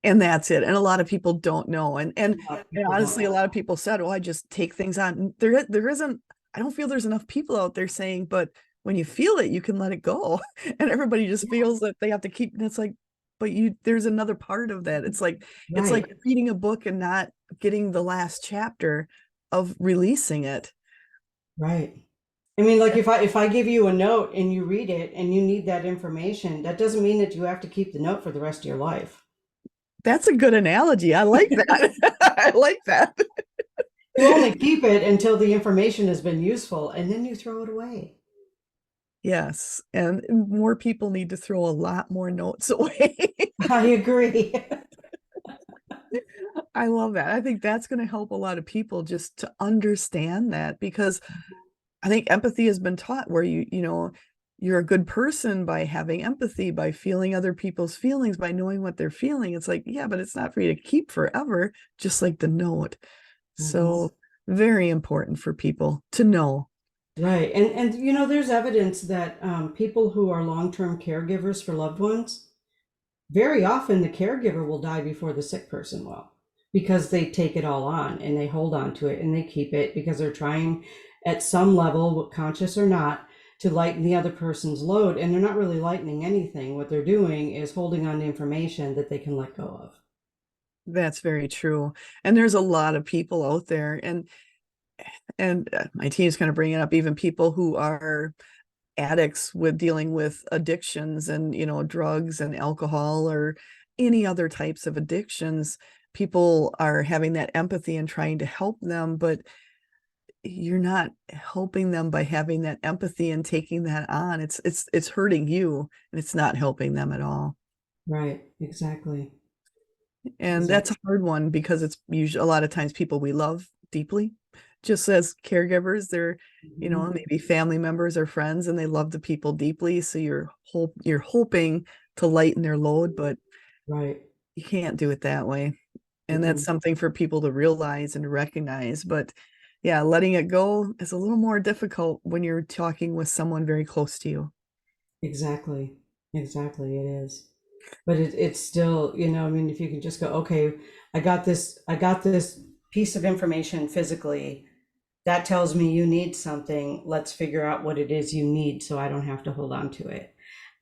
And that's it. And a lot of people don't know. A lot of And people don't honestly, a know. lot of people said, "Oh, I just take things on." There isn't. I don't feel there's enough people out there saying, "But when you feel it, you can let it go." And everybody just Yeah, feels that they have to keep. And it's like, but you, there's another part of that. It's like right, reading a book and not getting the last chapter of releasing it. right. I mean, like if I give you a note and you read it and you need that information, that doesn't mean that you have to keep the note for the rest of your life. That's a good analogy. I like that. I like that. You only keep it until the information has been useful, and then you throw it away. Yes. And more people need to throw a lot more notes away. I agree. I love that. I think that's going to help a lot of people just to understand that, because I think empathy has been taught where you're a good person by having empathy, by feeling other people's feelings, by knowing what they're feeling. It's like, yeah, but it's not for you to keep forever, just like the note. Mhm. So very important for people to know. Right. And there's evidence that people who are long-term caregivers for loved ones, very often the caregiver will die before the sick person will, because they take it all on and they hold on to it and they keep it because they're trying at some level, conscious or not, to lighten the other person's load. And they're not really lightening anything. What they're doing is holding on to information that they can let go of. That's very true. And there's a lot of people out there, and my team's kind of bringing up even people who are addicts with dealing with addictions and drugs and alcohol or any other types of addictions. People are having that empathy and trying to help them, but you're not helping them by having that empathy and taking that on. It's hurting you, and it's not helping them at all. Right. Exactly. And that's Exactly. a hard one because it's usually a lot of times people we love deeply, just as caregivers. They're, Mhm. maybe family members or friends, and they love the people deeply. So you're hoping to lighten their load, but Right. you can't do it that way. And that's Mm-mm. something for people to realize and recognize. But yeah, letting it go is a little more difficult when you're talking with someone very close to you. Exactly. Exactly. It is. But it's still, I mean, if you can just go, okay, I got this piece of information physically that tells me you need something. Let's figure out what it is you need so I don't have to hold on to it.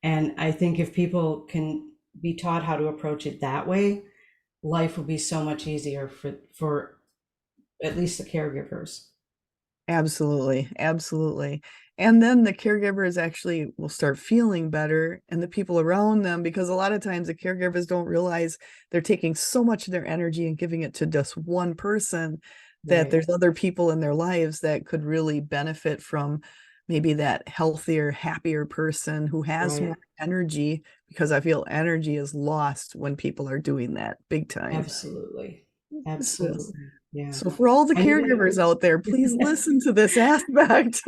And I think if people can be taught how to approach it that way, life will be so much easier for at least the caregivers. Absolutely, absolutely. And then the caregivers actually will start feeling better, and the people around them, because a lot of times the caregivers don't realize they're taking so much of their energy and giving it to just one person, that Right. there's other people in their lives that could really benefit from maybe that healthier, happier person who has more Right. energy, because I feel energy is lost when people are doing that big time. Absolutely. So, Absolutely. Yeah. so for all the And even caregivers out there, please listen to this aspect.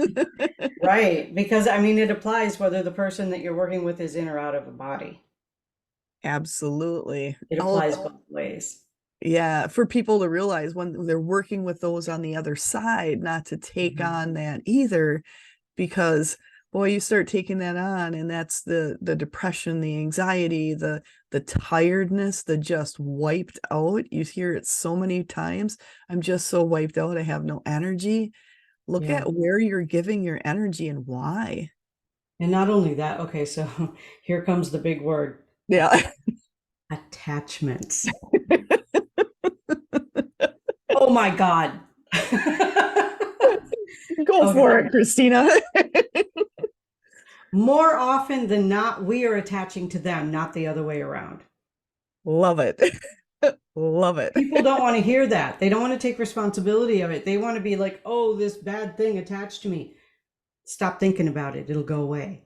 right, because I mean, it applies whether the person that you're working with is in or out of a body. Absolutely. It Oh, applies both ways. yeah. For people to realize when they're working with those on the other side, not to take Mhm. on that either, because boy, you start taking that on, and that's the depression, the anxiety, the tiredness, the just wiped out. You hear it so many times. I'm just so wiped out. I have no energy. Look Yeah. at where you're giving your energy and why. And not only that, okay, so here comes the big word, Yeah. attachments. Oh my God. Go for Okay. it, Christina. More often than not, we are attaching to them, not the other way around. Love it. Love it. People don't want to hear that. They don't want to take responsibility of it. They want to be like, oh, this bad thing attached to me. Stop thinking about it. It'll go away.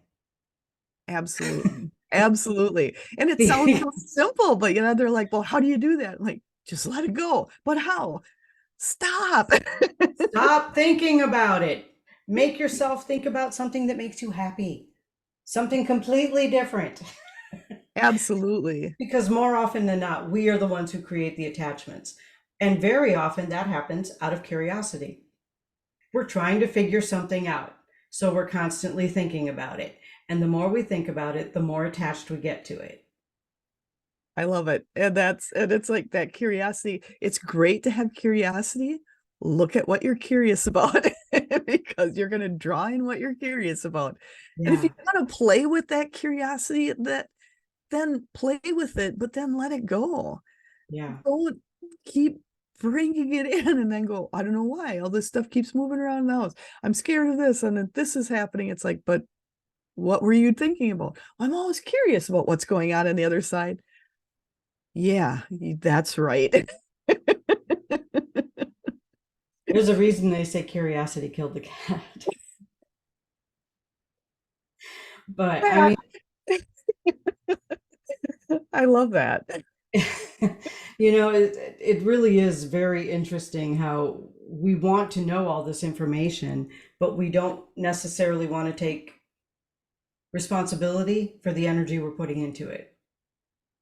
Absolutely. Absolutely. And it sounds so simple, but they're like, well, how do you do that? Like, just let it go. But how? Stop. Stop thinking about it. Make yourself think about something that makes you happy, something completely different. Absolutely. Because more often than not, we are the ones who create the attachments. And very often that happens out of curiosity. We're trying to figure something out. So we're constantly thinking about it. And the more we think about it, the more attached we get to it. I love it. And it's like that curiosity. It's great to have curiosity. Look at what you're curious about because you're going to draw in what you're curious about. And if you Yeah, want to play with that curiosity, that then play with it, but then let it go. yeah, Don't keep bringing it in and then go, I don't know why all this stuff keeps moving around in the house. I'm scared of this and then this is happening. It's like, but what were you thinking about? I'm always curious about what's going on the other side. Yeah, that's right. there's a reason they say curiosity killed the cat. But I That, mean, I love that. it really is very interesting how we want to know all this information, but we don't necessarily want to take responsibility for the energy we're putting into it.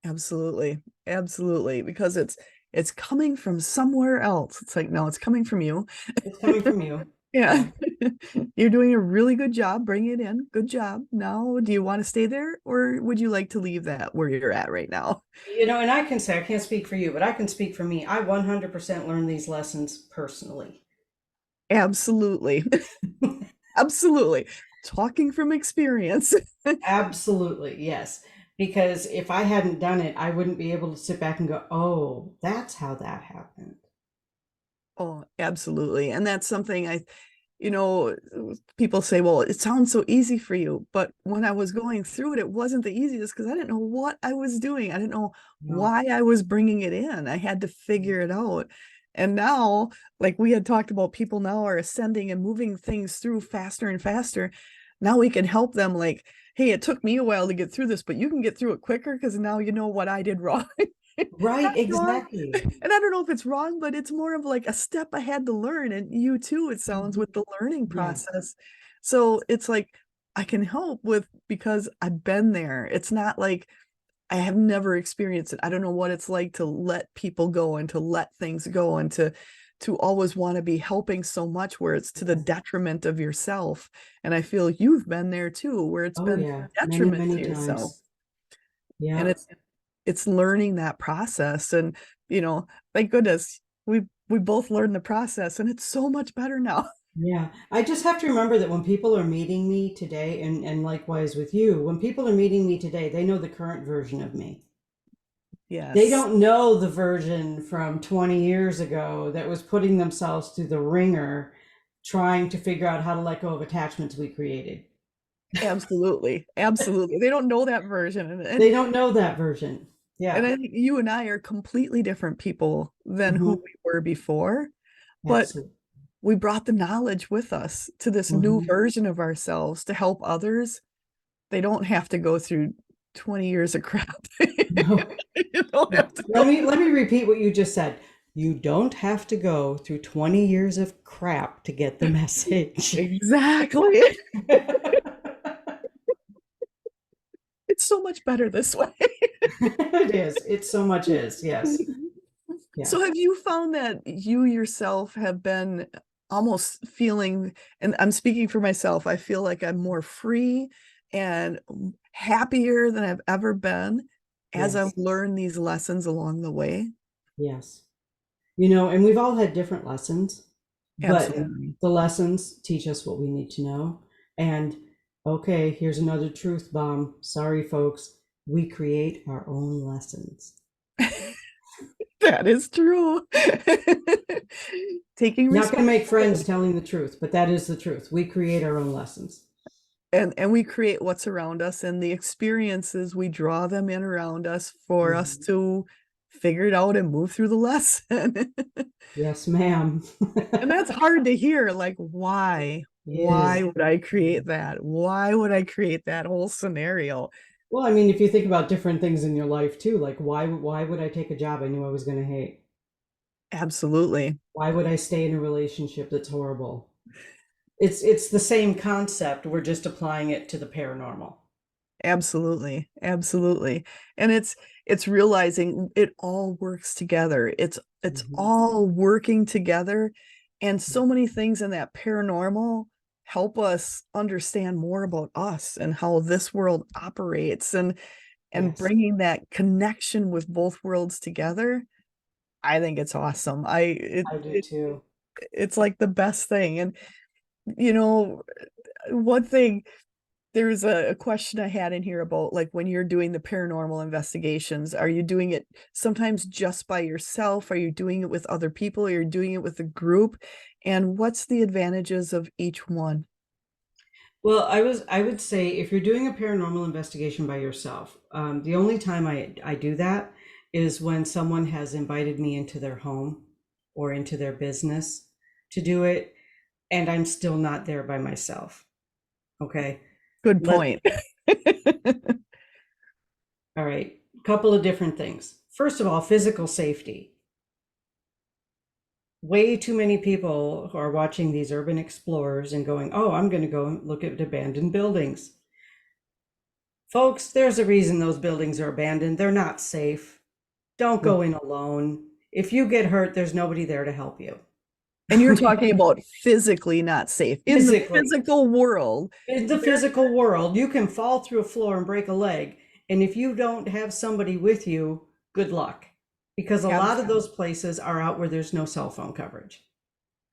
Absolutely. Absolutely. Because it's coming from somewhere else. It's like, no, it's coming from you. It's coming from you. Yeah. Yeah. You're doing a really good job bringing it in. Good job. Now, do you want to stay there or would you like to leave that where you're at right now? And I can say, I can't speak for you, but I can speak for me. I 100% learn these lessons personally. Absolutely. Absolutely. Talking from experience. Absolutely, yes. Because if I hadn't done it, I wouldn't be able to sit back and go, oh, that's how that happened. Oh, absolutely. And that's something you know, people say, well, it sounds so easy for you. But when I was going through it, it wasn't the easiest because I didn't know what I was doing. I didn't know No. why I was bringing it in. I had to figure it out. And now, like we had talked about, people now are ascending and moving things through faster and faster. Now we can help them, like, hey, it took me a while to get through this, but you can get through it quicker because now you know what I did wrong. Right, Not wrong. exactly. And I don't know if it's wrong, but it's more of like a step ahead to learn. And you too, it sounds, Mhm. with the learning Yes. process. So it's like I can help with because I've been there. It's not like I have never experienced it. I don't know what it's like to let people go and to let things go and to always want to be helping so much where it's to the Yes. detriment of yourself. And I feel you've been there too, where it's Oh, been to yeah. the Many, detriment many to yourself. times. And Yep. it's learning that process. And thank goodness we both learned the process and it's so much better now. Yeah. I just have to remember that when people are meeting me today, and likewise with you, when people are meeting me today, they know the current version of me. They Yes, don't know the version from 20 years ago that was putting themselves through the ringer trying to figure out how to let go of attachments we created. absolutely, absolutely. They don't know that version. and and, They don't know that version. and Yeah. I think you and I are completely different people than who Hmm. we were before, but Absolutely. we brought the knowledge with us to this new Hmm. version of ourselves to help others. They don't have to go through 20 years of crap. No. You don't No. have to Let go me let me repeat what you just said. You don't have to go through 20 years of crap to get the message. exactly. It's so much better this way. It is. It so much is. Yes. Yeah. So have you found that you yourself have been almost feeling, and I'm speaking for myself, I feel like I'm more free and happier than I've ever been as I've Yes. learned these lessons along the way? Yes. And we've all had different lessons, but Absolutely. the lessons teach us what we need to know. And okay, here's another truth bomb. Sorry, folks. We create our own lessons. That is true. Taking Not going to make friends responsibility. telling the truth, but that is the truth. We create our own lessons. And we create what's around us and the experiences, we draw them in around us for us Mhm. to figure it out and move through the lesson. Yes, ma'am. And that's hard to hear. Like, why? It Why is. would I create that? Why would I create that whole scenario? Well, I mean, if you think about different things in your life too, like why would I take a job I knew I was going to hate? Absolutely. Why would I stay in a relationship that's horrible? It's the same concept. We're just applying it to the paranormal. Absolutely. Absolutely. And it's realizing it all works together. It's Hmm. all working together. And so many things in that paranormal help us understand more about us and how this world operates. and Yes, bringing that connection with both worlds together. I think it's awesome. I do too. It's like the best thing. And you know, one thing, there's a question I had in here about like when you're doing the paranormal investigations, are you doing it sometimes just by yourself? Are you doing it with other people? Are you doing it with a group? And what's the advantages of each one? Well, I would say if you're doing a paranormal investigation by yourself, the only time I do that is when someone has invited me into their home or into their business to do it, and I'm still not there by myself. Okay. Good Let point. All right. Couple of different things. First of all, physical safety. Way too many people who are watching these urban explorers and going, oh, I'm going to go and look at abandoned buildings. Folks, there's a reason those buildings are abandoned. They're not safe. Don't go in alone. If you get hurt, there's nobody there to help you. And you're talking about physically not safe. In the Physically, physical world, in the physical world, you can fall through a floor and break a leg. And if you don't have somebody with you, good luck. Because a lot of those places are out where there's no cell phone coverage.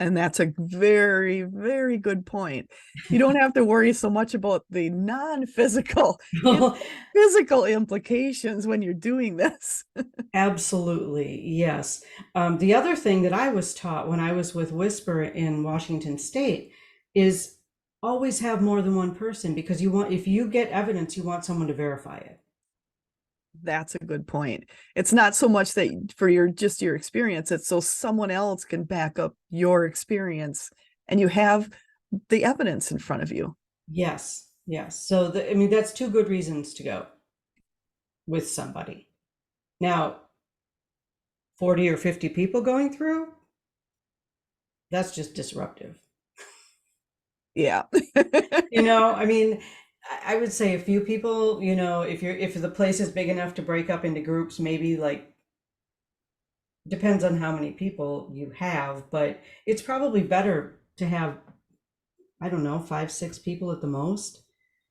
and that's a very, very good point. You don't have to worry so much about the non-physical, it's physical implications when you're doing this. Absolutely, yes. The other thing that I was taught when I was with Whisper in Washington State is always have more than one person because you want, if you get evidence, you want someone to verify it. That's a good point. It's not so much that for your just your experience, it's so someone else can back up your experience and you have the evidence in front of you. Yes, yes. So I mean, that's two good reasons to go with somebody. Now, 40 or 50 people going through, that's just disruptive. Yeah. I mean, I would say a few people, if the place is big enough to break up into groups, maybe like depends on how many people you have, but it's probably better to have, I don't know, 5, 6 people at the most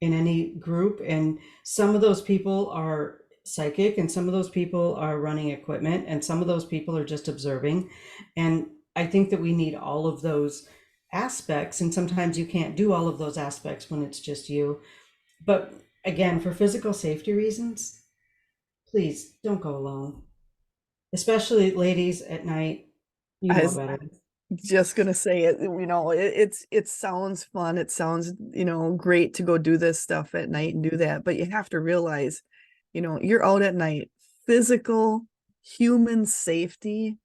in any group. And some of those people are psychic, and some of those people are running equipment, and some of those people are just observing. And I think that we need all of those aspects. And sometimes you can't do all of those aspects when it's just you. But again, for physical safety reasons, please don't go alone, especially ladies at night. You I know was better. just gonna say it, it sounds fun. It sounds, great to go do this stuff at night and do that, but you have to realize, you're out at night, physical human safety.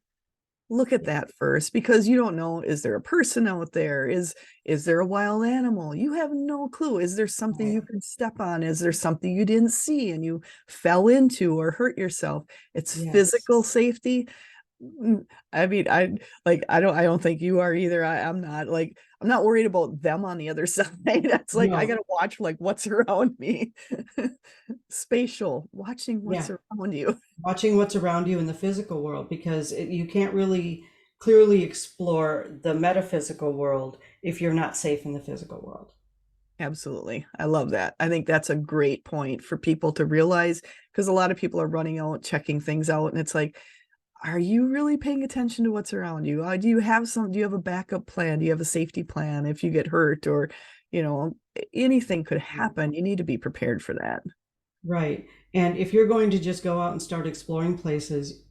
Look at that first, because you don't know, is there a person out there? Is there a wild animal? You have no clue. Is there something Right. you can step on? Is there something you didn't see and you fell into or hurt yourself? It's Yes. physical safety. I mean, I don't think you are either. I'm not worried about them on the other side. That's like I No. gotta watch like what's around me. Spatial, watching what's Yeah. around you. Watching what's around you in the physical world because you can't really clearly explore the metaphysical world if you're not safe in the physical world. Absolutely. I love that. I think that's a great point for people to realize, because a lot of people are running out, checking things out, and it's like, are you really paying attention to what's around you? Do you have a backup plan? Do you have a safety plan if you get hurt or, you know, anything could happen? You need to be prepared for that. Right. And if you're going to just go out and start exploring places,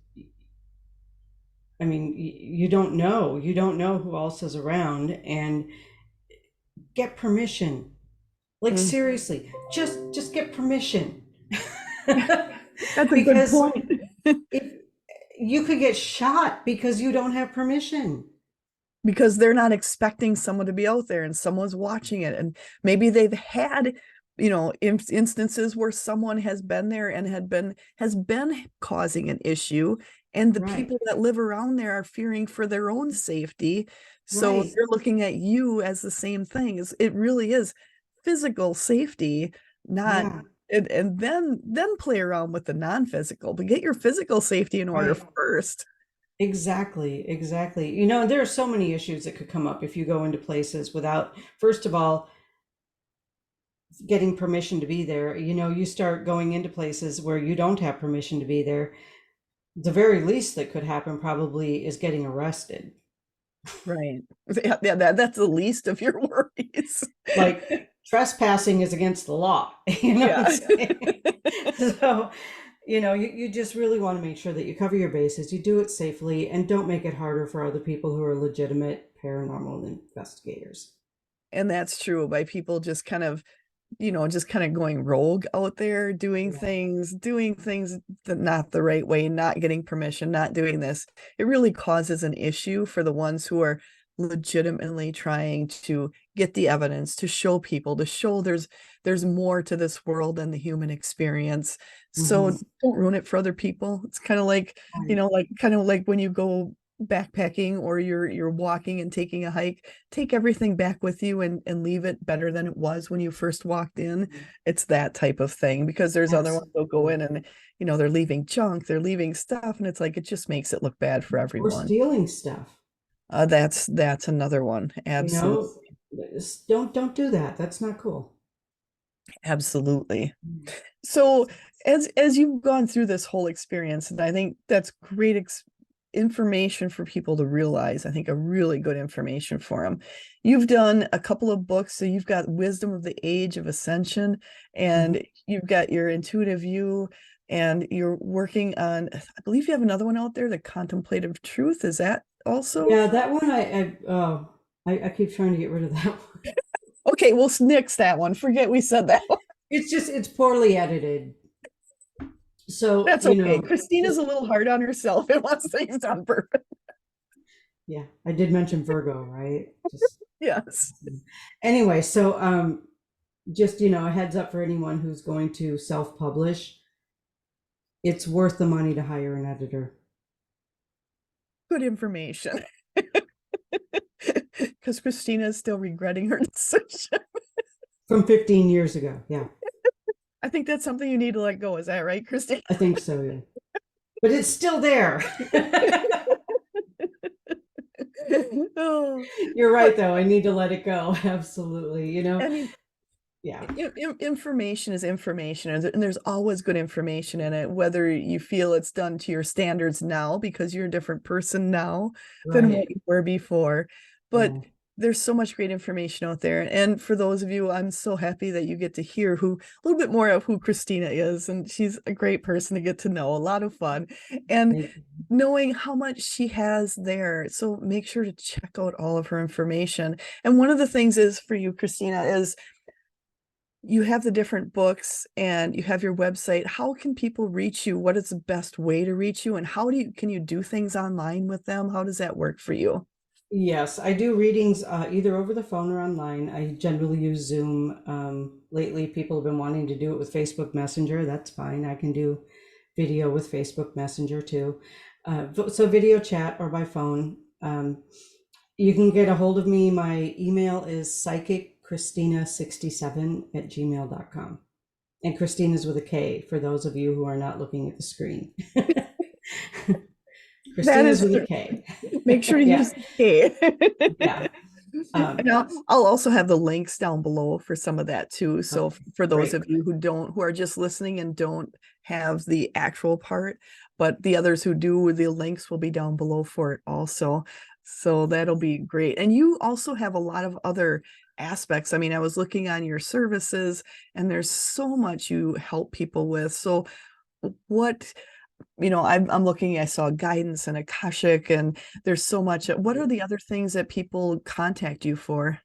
I mean, you don't know. You don't know who else is around, and get permission. Like Mm. seriously, just get permission. That's a good Because point. if you could get shot because you don't have permission. Because they're not expecting someone to be out there and someone's watching it, and maybe they've had instances where someone has been there and has been causing an issue, and the Right. people that live around there are fearing for their own safety, so Right. they're looking at you as the same thing. It really is physical safety, not Yeah. and then play around with the non-physical, but get your physical safety in order Right. first. Exactly. Exactly. There are so many issues that could come up if you go into places without, first of all, getting permission to be there. You know, you start going into places where you don't have permission to be there. The very least that could happen probably is getting arrested. Right. Yeah, that's the least of your worries. Like trespassing is against the law, you know what I'm Yeah. saying? So, you know, you just really want to make sure that you cover your bases, you do it safely, and don't make it harder for other people who are legitimate paranormal investigators. And that's true by people just kind of, just kind of going rogue out there, Yeah. doing things that not the right way, not getting permission, not doing this. It really causes an issue for the ones who are legitimately trying to get the evidence to show people, to show there's more to this world than the human experience. So Hmm. don't ruin it for other people. It's kind of like, Right. kind of like when you go backpacking or you're walking and taking a hike, take everything back with you and leave it better than it was when you first walked in. It's that type of thing, because there's other ones that'll go Absolutely. in and they're leaving junk, they're leaving stuff, and it's like it just makes it look bad for Or everyone. stealing stuff. That's another one. You Absolutely. know, don't do that. That's not cool. Absolutely. So as you've gone through this whole experience, and I think that's great information for people to realize, I think a really good information for them. You've done a couple of books, so you've got Wisdom of the Age of Ascension, Mhm. and you've got your Intuitive View, and you're working on, I believe you have another one out there, the Contemplative Truth. Is that also? Yeah, that one I keep trying to get rid of that one. Okay, we'll nix that one. Forget we said that one. It's poorly edited. So, That's you okay. know, Christina's just a little hard on herself and wants things done perfect. yeah, I did mention Virgo, right? Just Yes. anyway, so just you know, a heads up for anyone who's going to self-publish, it's worth the money to hire an editor. Good information. Because Christina is still regretting her decision. From 15 years ago. Yeah, I think that's something you need to let go. Is that right, Christina? I think so, yeah. But it's still there. Oh, You're but right, though. I need to let it go. Absolutely. You know, I mean, yeah, information is information, and there's always good information in it, whether you feel it's done to your standards now because you're a different person now than what right. you were before. But Yeah. there's so much great information out there. And for those of you, I'm so happy that you get to hear a little bit more of who Christina is. And she's a great person to get to know, a lot of fun. And Thank you. knowing how much she has there. So make sure to check out all of her information. And one of the things is for you, Christina, is you have the different books and you have your website. How can people reach you? What is the best way to reach you? And can you do things online with them? How does that work for you? Yes, I do readings either over the phone or online. I generally use Zoom. Lately, people have been wanting to do it with Facebook Messenger. That's fine. I can do video with Facebook Messenger too. So video chat or by phone. You can get a hold of me. My email is psychicchristina67@gmail.com. And Christina's with a K for those of you who are not looking at the screen. That Christina's is with a true. K. Make sure to Yeah, use K. yeah. And Um, I'll also have the links down below for some of that too. So okay, for those great. of you who are just listening and don't have the actual part, but the others who do, the links will be down below for it also. So that'll be great. And you also have a lot of other aspects. I mean, I was looking on your services and there's so much you help people with. So what, I'm looking, I saw guidance and Akashic, and there's so much. What are the other things that people contact you for?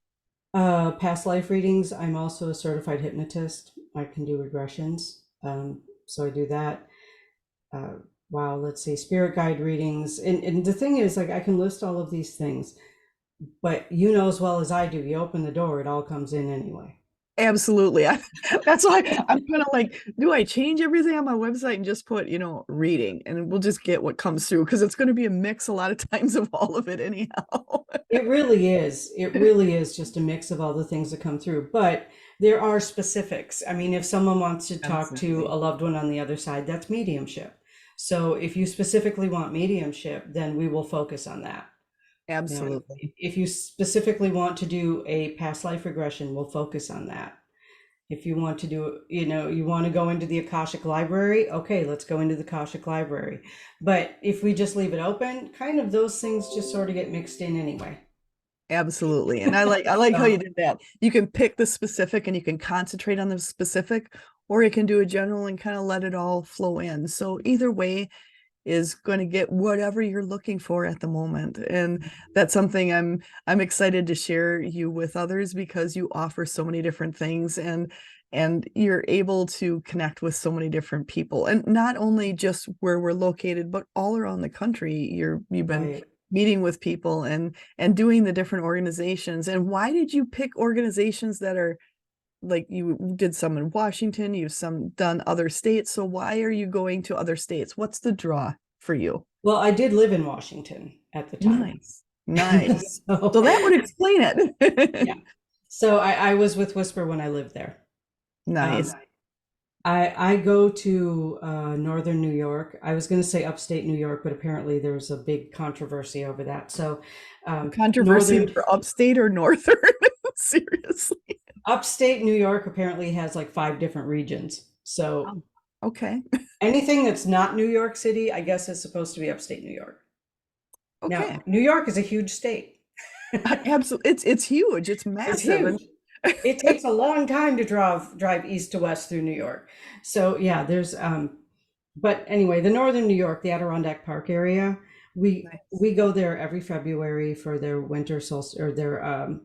Past life readings. I'm also a certified hypnotist. I can do regressions. So I do that. Uh, wow, let's see, spirit guide readings. And the thing is, like, I can list all of these things, but you know as well as I do, you open the door, it all comes in anyway. Absolutely. That's why I'm kind of like, do I change everything on my website and just put, reading, and we'll just get what comes through, because it's going to be a mix a lot of times of all of it anyhow. It really is. It really is just a mix of all the things that come through. But there are specifics. I mean, if someone wants to talk to Absolutely. a loved one on the other side, that's mediumship. So if you specifically want mediumship, then we will focus on that. You know, Absolutely. if you specifically want to do a past life regression, we'll focus on that. If you want to do, you want to go into the Akashic Library, okay, let's go into the Akashic Library. But if we just leave it open, kind of those things just sort of get mixed in anyway. Absolutely. And I like how you So, did that. You can pick the specific and you can concentrate on the specific, or you can do a general and kind of let it all flow in. So either way is going to get whatever you're looking for at the moment. And that's something I'm excited to share you with others, because you offer so many different things, and you're able to connect with so many different people, and not only just where we're located, but all around the country. You've been right. meeting with people and doing the different organizations. And why did you pick organizations that are, like, you did some in Washington, you've some done other states, so why are you going to other states? What's the draw for you? Well, I did live in Washington at the time. Nice, nice. So, So that would explain it. yeah. So I was with Whisper when I lived there. Nice. Um, I go to northern New York. I was going to say upstate New York, but apparently there's a big controversy over that. So Controversy northern over upstate or northern? Seriously. upstate New York apparently has like 5 different regions. So Oh, okay. anything that's not New York City, I guess, is supposed to be upstate New York. Now, Okay. New York is a huge state. Absolutely. It's huge. It's It's massive. huge. It takes a long time to drive east to west through New York. So yeah, there's but anyway, the northern New York, the Adirondack Park area, Nice. we go there every February for their winter solstice or their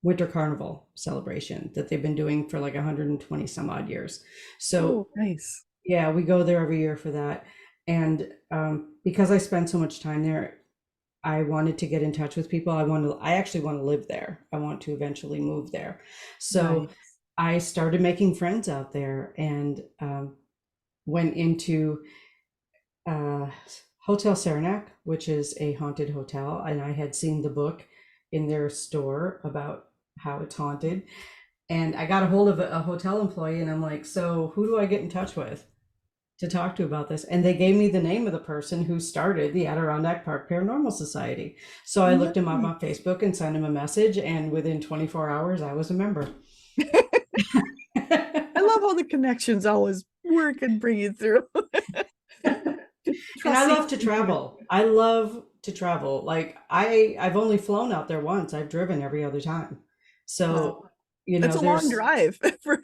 winter carnival celebration that they've been doing for like 120 some odd years. So Oh, nice. yeah, we go there every year for that. And because I spend so much time there, I wanted to get in touch with people. I actually want to live there. I want to eventually move there. So Nice. I started making friends out there and went into uh, Hotel Saranac, which is a haunted hotel. And I had seen the book in their store about how it's haunted. And I got a hold of a hotel employee and I'm like, so who do I get in touch with to talk to about this? And they gave me the name of the person who started the Adirondack Park Paranormal Society. So I looked him up on Nice. Facebook and sent him a message. And within 24 hours, I was a member. I love how the connections always work and bring you through. And I Trusting. love to travel. I love to travel. Like I've only flown out there once. I've driven every other time. Wow. So, It's a long there's drive for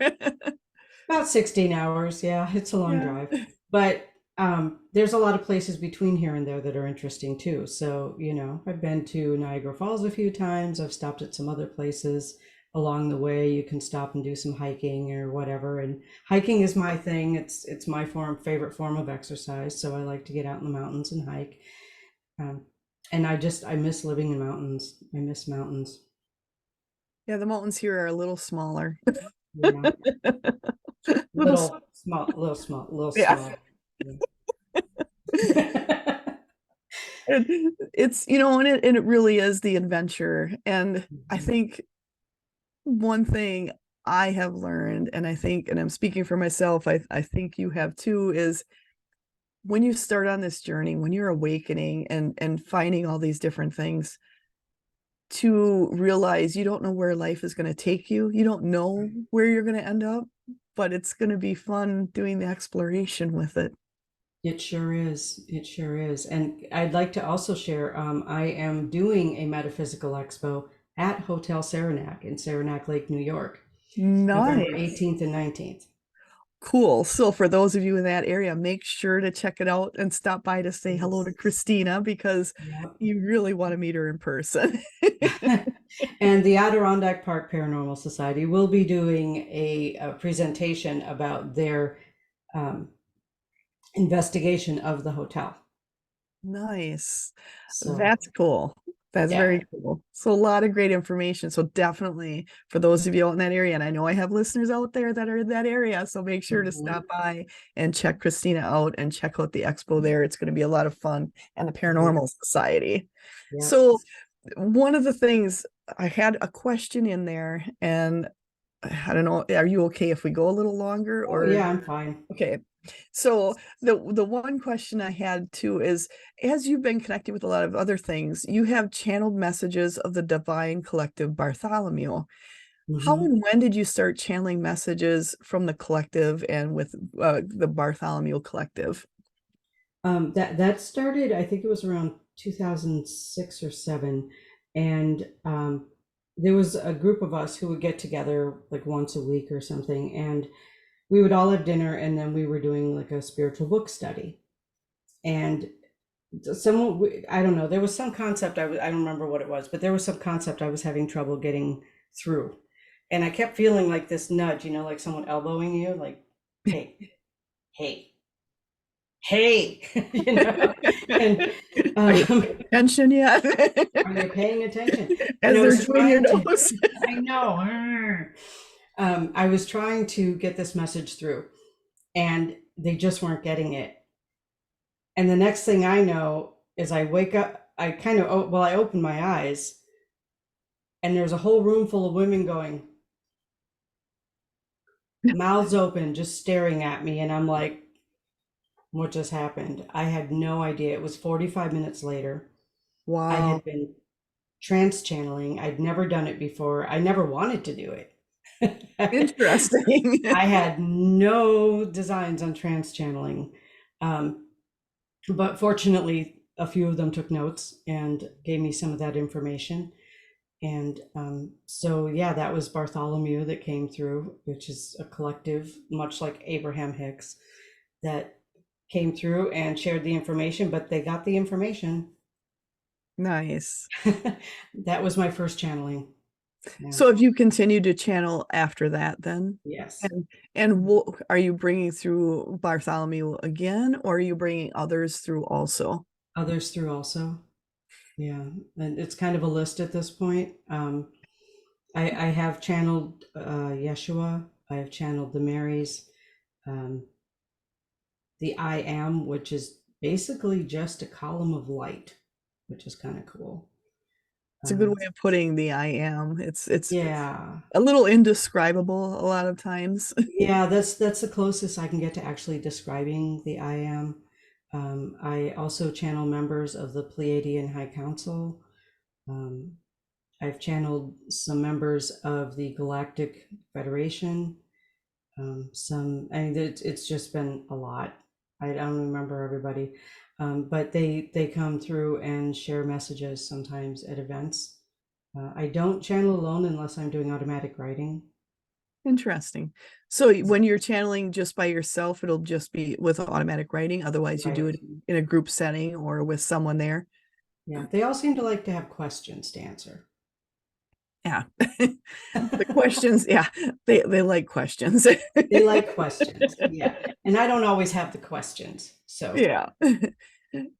about 16 hours. Yeah, it's a long yeah. drive. But there's a lot of places between here and there that are interesting too. So, I've been to Niagara Falls a few times. I've stopped at some other places along the way. You can stop and do some hiking or whatever. And hiking is my thing. It's my favorite form of exercise. So I like to get out in the mountains and hike. Um, and I miss living in mountains. I miss mountains. Yeah, the mountains here are a little smaller. Yeah. Little Little small, little small, little yeah. small. Yeah. It's and it really is the adventure. And I think one thing I have learned, and I think, and I'm speaking for myself, I think you have too, is when you start on this journey, when you're awakening and finding all these different things, to realize you don't know where life is going to take you. You don't know where you're going to end up, but it's going to be fun doing the exploration with it. It sure is. It sure is. And I'd like to also share, I am doing a metaphysical expo at Hotel Saranac in Saranac Lake, New York, November Nice. 18th and 19th. Cool. So for those of you in that area, make sure to check it out and stop by to say hello to Yes. Kristina, because Yep. you really want to meet her in person. And the Adirondack Park Paranormal Society will be doing a presentation about their um, investigation of the hotel. Nice. So, That's cool. That's yeah. very cool. So a lot of great information. So definitely for those of you out in that area, and I know I have listeners out there that are in that area, so make sure to Mhm. stop by and check Kristina out and check out the expo there. It's going to be a lot of fun, and the Right. Paranormal Society. Yep. So one of the things, I had a question in there, and I don't know, are you okay if we go a little longer, Oh, or? yeah, I'm fine. Okay. So the one question I had too is, as you've been connecting with a lot of other things, you have channeled messages of the divine collective Bartholomew. How Hmm. and when did you start channeling messages from the collective and with the Bartholomew Collective? That started, I think it was around 2006 or seven, and there was a group of us who would get together like once a week or something, and we would all have dinner, and then we were doing like a spiritual book study. And someone, I don't know, there was some concept I don't remember what it was, but there was some concept I was having trouble getting through, and I kept feeling like this nudge, like someone elbowing you, like, hey, hey, hey, and Are you um, paying attention yet? are you paying attention? And As I they're was doing your trying to, nose. I know, I was trying to get this message through, and they just weren't getting it. And the next thing I know is I wake up, I kind of, well, I open my eyes, and there's a whole room full of women going, mouths open, just staring at me. And I'm like, what just happened? I had no idea. It was 45 minutes later. I Wow. had been trance channeling. I'd never done it before. I never wanted to do it. Interesting. I had no designs on trance channeling. Um, but fortunately, a few of them took notes and gave me some of that information. And so, yeah, that was Bartholomew that came through, which is a collective, much like Abraham Hicks, that came through and shared the information, but they got the information. Nice. That was my first channeling. Yeah. So have you continued to channel after that then? Yes. And are you bringing through Bartholomew again, or are you bringing others through also? Others through also. Yeah. And it's kind of a list at this point. I have channeled Yeshua. I have channeled the Marys, um, the I Am, which is basically just a column of light, which is kind of cool. It's a good Um, way of putting the I am. It's yeah, a little indescribable a lot of times. yeah, that's the closest I can get to actually describing the I Am. I also channel members of the Pleiadian High Council. Um, I've channeled some members of the Galactic Federation. I mean, it's just been a lot. I don't remember everybody, but they come through and share messages sometimes at events. I don't channel alone unless I'm doing automatic writing. Interesting. So when you're channeling just by yourself, it'll just be with automatic writing. Otherwise, you do Right. it in a group setting or with someone there. Yeah. They all seem to like to have questions to answer. Yeah. The questions, yeah, they like questions. They like questions. Yeah. And I don't always have the questions. So, Yeah.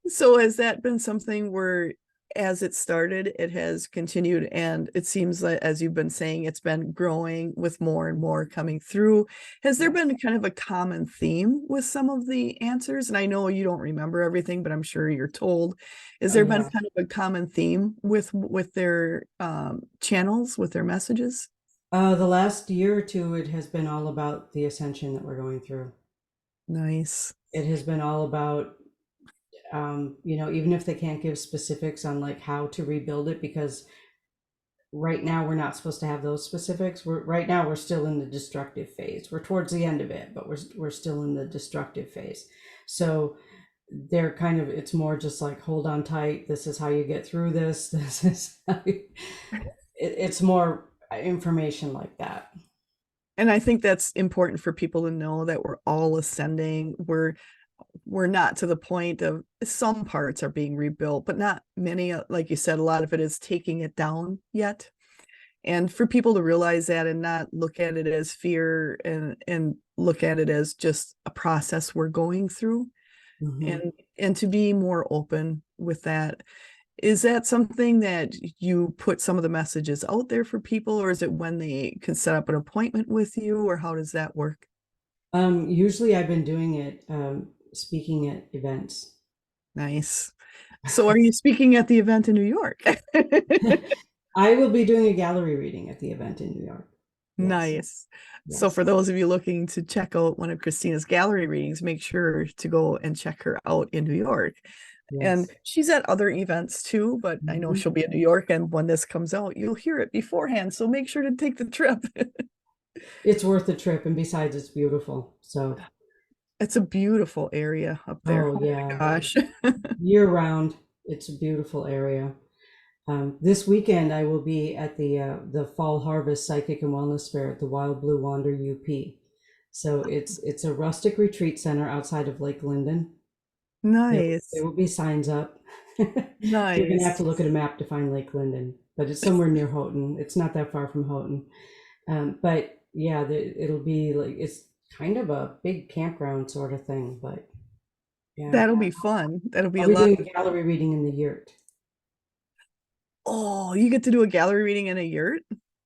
So has that been something where as it started, it has continued and it seems like as you've been saying, it's been growing with more and more coming through. Has there yes. been kind of a common theme with some of the answers? And I know you don't remember everything, but I'm sure you're told. Has Oh, there been yeah. kind of a common theme with their channels, with their messages? The last year or two, it has been all about the ascension that we're going through. Nice. It has been all about, even if they can't give specifics on like how to rebuild it, because right now we're not supposed to have those specifics. Right now we're still in the destructive phase. We're towards the end of it, but we're still in the destructive phase. So they're kind of, it's more just like hold on tight. This is how you get through this. This is it's more information like that. And I think that's important for people to know that we're all ascending. We're not to the point of some parts are being rebuilt, but not many. Like you said, a lot of it is taking it down yet. And for people to realize that and not look at it as fear and look at it as just a process we're going through, Hmm. and to be more open with that. Is that something that you put some of the messages out there for people, or is it when they can set up an appointment with you, or how does that work? Usually I've been doing it, speaking at events. Nice. So are you speaking at the event in New York? I will be doing a gallery reading at the event in New York. Yes, Nice. So yes. for those of you looking to check out one of Kristina's gallery readings, make sure to go and check her out in New York. And Yes. she's at other events too, but I know Mhm. she'll be in New York, and when this comes out, you'll hear it beforehand. So make sure to take the trip. It's worth the trip, and besides, it's beautiful. So, It's a beautiful area up there. oh Oh my yeah, gosh. year round, it's a beautiful area. This weekend, I will be at the Fall Harvest Psychic and Wellness Fair at the Wild Blue Wander UP. So it's a rustic retreat center outside of Lake Linden. There Nice. will be signs up. You're gonna have to Nice. look at a map to find Lake Linden, but it's somewhere near Houghton. It's not that far from Houghton. But yeah, it'll be like it's kind of a big campground sort of thing. But yeah, That'll be fun. That'll be I'll a be lot doing of, a gallery reading in the yurt. oh, you get to do a gallery reading in a yurt?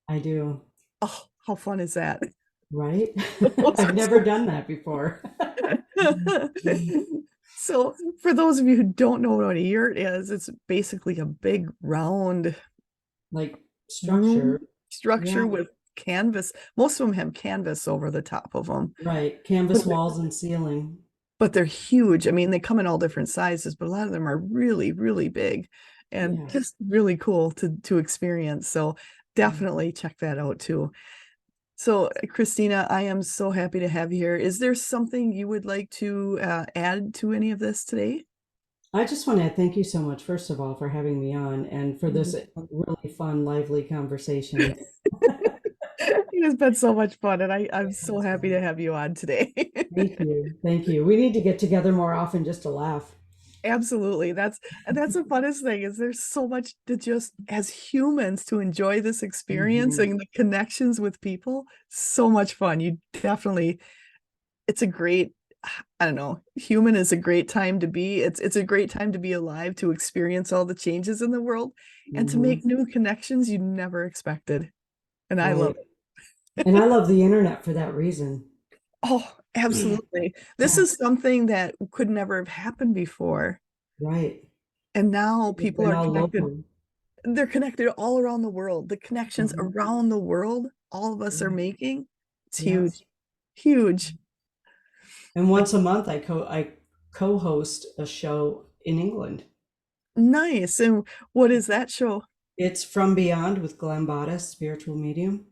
I do, Oh, how fun is that? right? Those I've are never so done that before. so for those of you who don't know what a yurt is, it's basically a big round Like room structure. structure Yeah, with canvas. Most of them have canvas over the top of them, right. but Canvas walls and ceiling. they're huge. I mean, they come in all different sizes, but a lot of them are really, really big and Yeah. just really cool to experience. So Yeah. definitely check that out too. So, Kristina, I am so happy to have you here. Is there something you would like to add to any of this today? I just want to thank you so much, first of all, for having me on and for this really fun, lively conversation. It has been so much fun, and I'm It so has happy to been. have you on today. Thank you. Thank you. We need to get together more often just to laugh. Absolutely. That's the funnest thing is there's so much to just as humans to enjoy this experience Mhm. and the connections with people. So much fun. You definitely it's a great I don't know, human is a great time to be. It's a great time to be alive to experience all the changes in the world and to make Mhm. new connections you never expected. And I love Right. it. And I love the internet for that reason. Oh, absolutely. This Yeah. is something that could never have happened before. Right. And now people And are all connected. local. They're connected all around the world. The connections Mhm. around the world all of us are Yeah. making, it's Yes. huge. Huge. And once a month I co-host a show in England. Nice. And what is that show? It's From Beyond with Glenn Bottis, spiritual medium.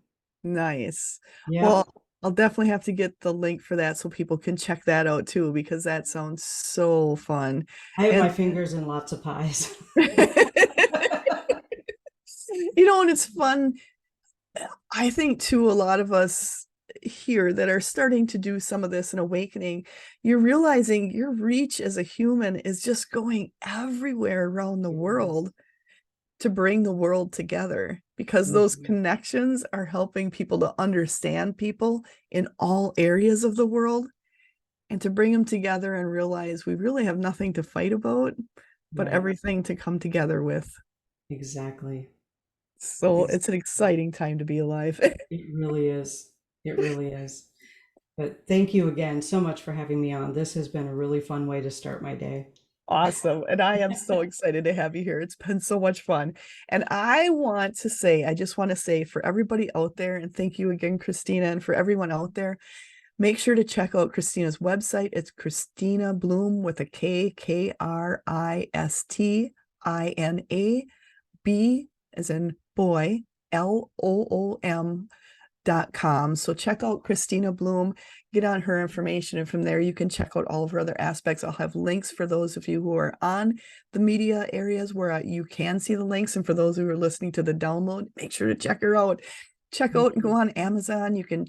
Nice. Yep. Well, I'll definitely have to get the link for that so people can check that out too, because that sounds so fun. I have my And fingers in lots of pies. and it's fun. I think too, a lot of us here that are starting to do some of this and awakening, you're realizing your reach as a human is just going everywhere around the Yes. world to bring the world together because those Mhm. connections are helping people to understand people in all areas of the world and to bring them together and realize we really have nothing to fight about, but Right. everything to come together with. Exactly. So Ex- it's an exciting time to be alive. It really is. It really is. But thank you again so much for having me on. This has been a really fun way to start my day. Awesome. And I am so excited to have you here. It's been so much fun. And I just want to say for everybody out there, and thank you again, Kristina, and for everyone out there, make sure to check out Kristina's website. It's Kristina Bloom with a Kristina, B as in boy, LOOM.com. So check out Kristina Bloom, get on her information, and from there you can check out all of her other aspects. I'll have links for those of you who are on the media areas where you can see the links, and for those who are listening to the download, make sure to check her out. Check out and go on Amazon. You can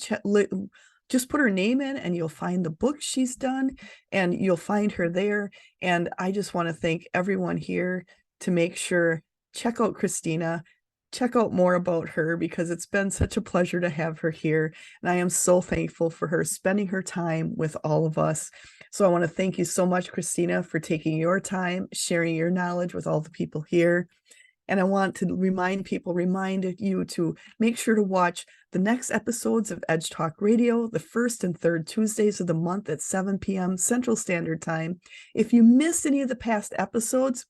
just put her name in and you'll find the books she's done and you'll find her there. And I just want to thank everyone here to make sure check out Kristina, check out more about her because it's been such a pleasure to have her here. And I am so thankful for her spending her time with all of us. So I want to thank you so much, Kristina, for taking your time, sharing your knowledge with all the people here. And I want to remind you to make sure to watch the next episodes of Edge Talk Radio, the first and third Tuesdays of the month at 7 p.m. Central Standard Time. If you missed any of the past episodes,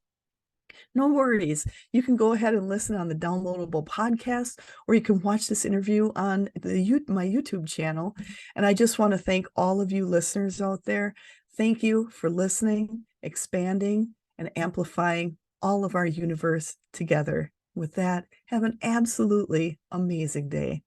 no worries. You can go ahead and listen on the downloadable podcast, or you can watch this interview on my YouTube channel. And I just want to thank all of you listeners out there. Thank you for listening, expanding, and amplifying all of our universe together. With that, have an absolutely amazing day.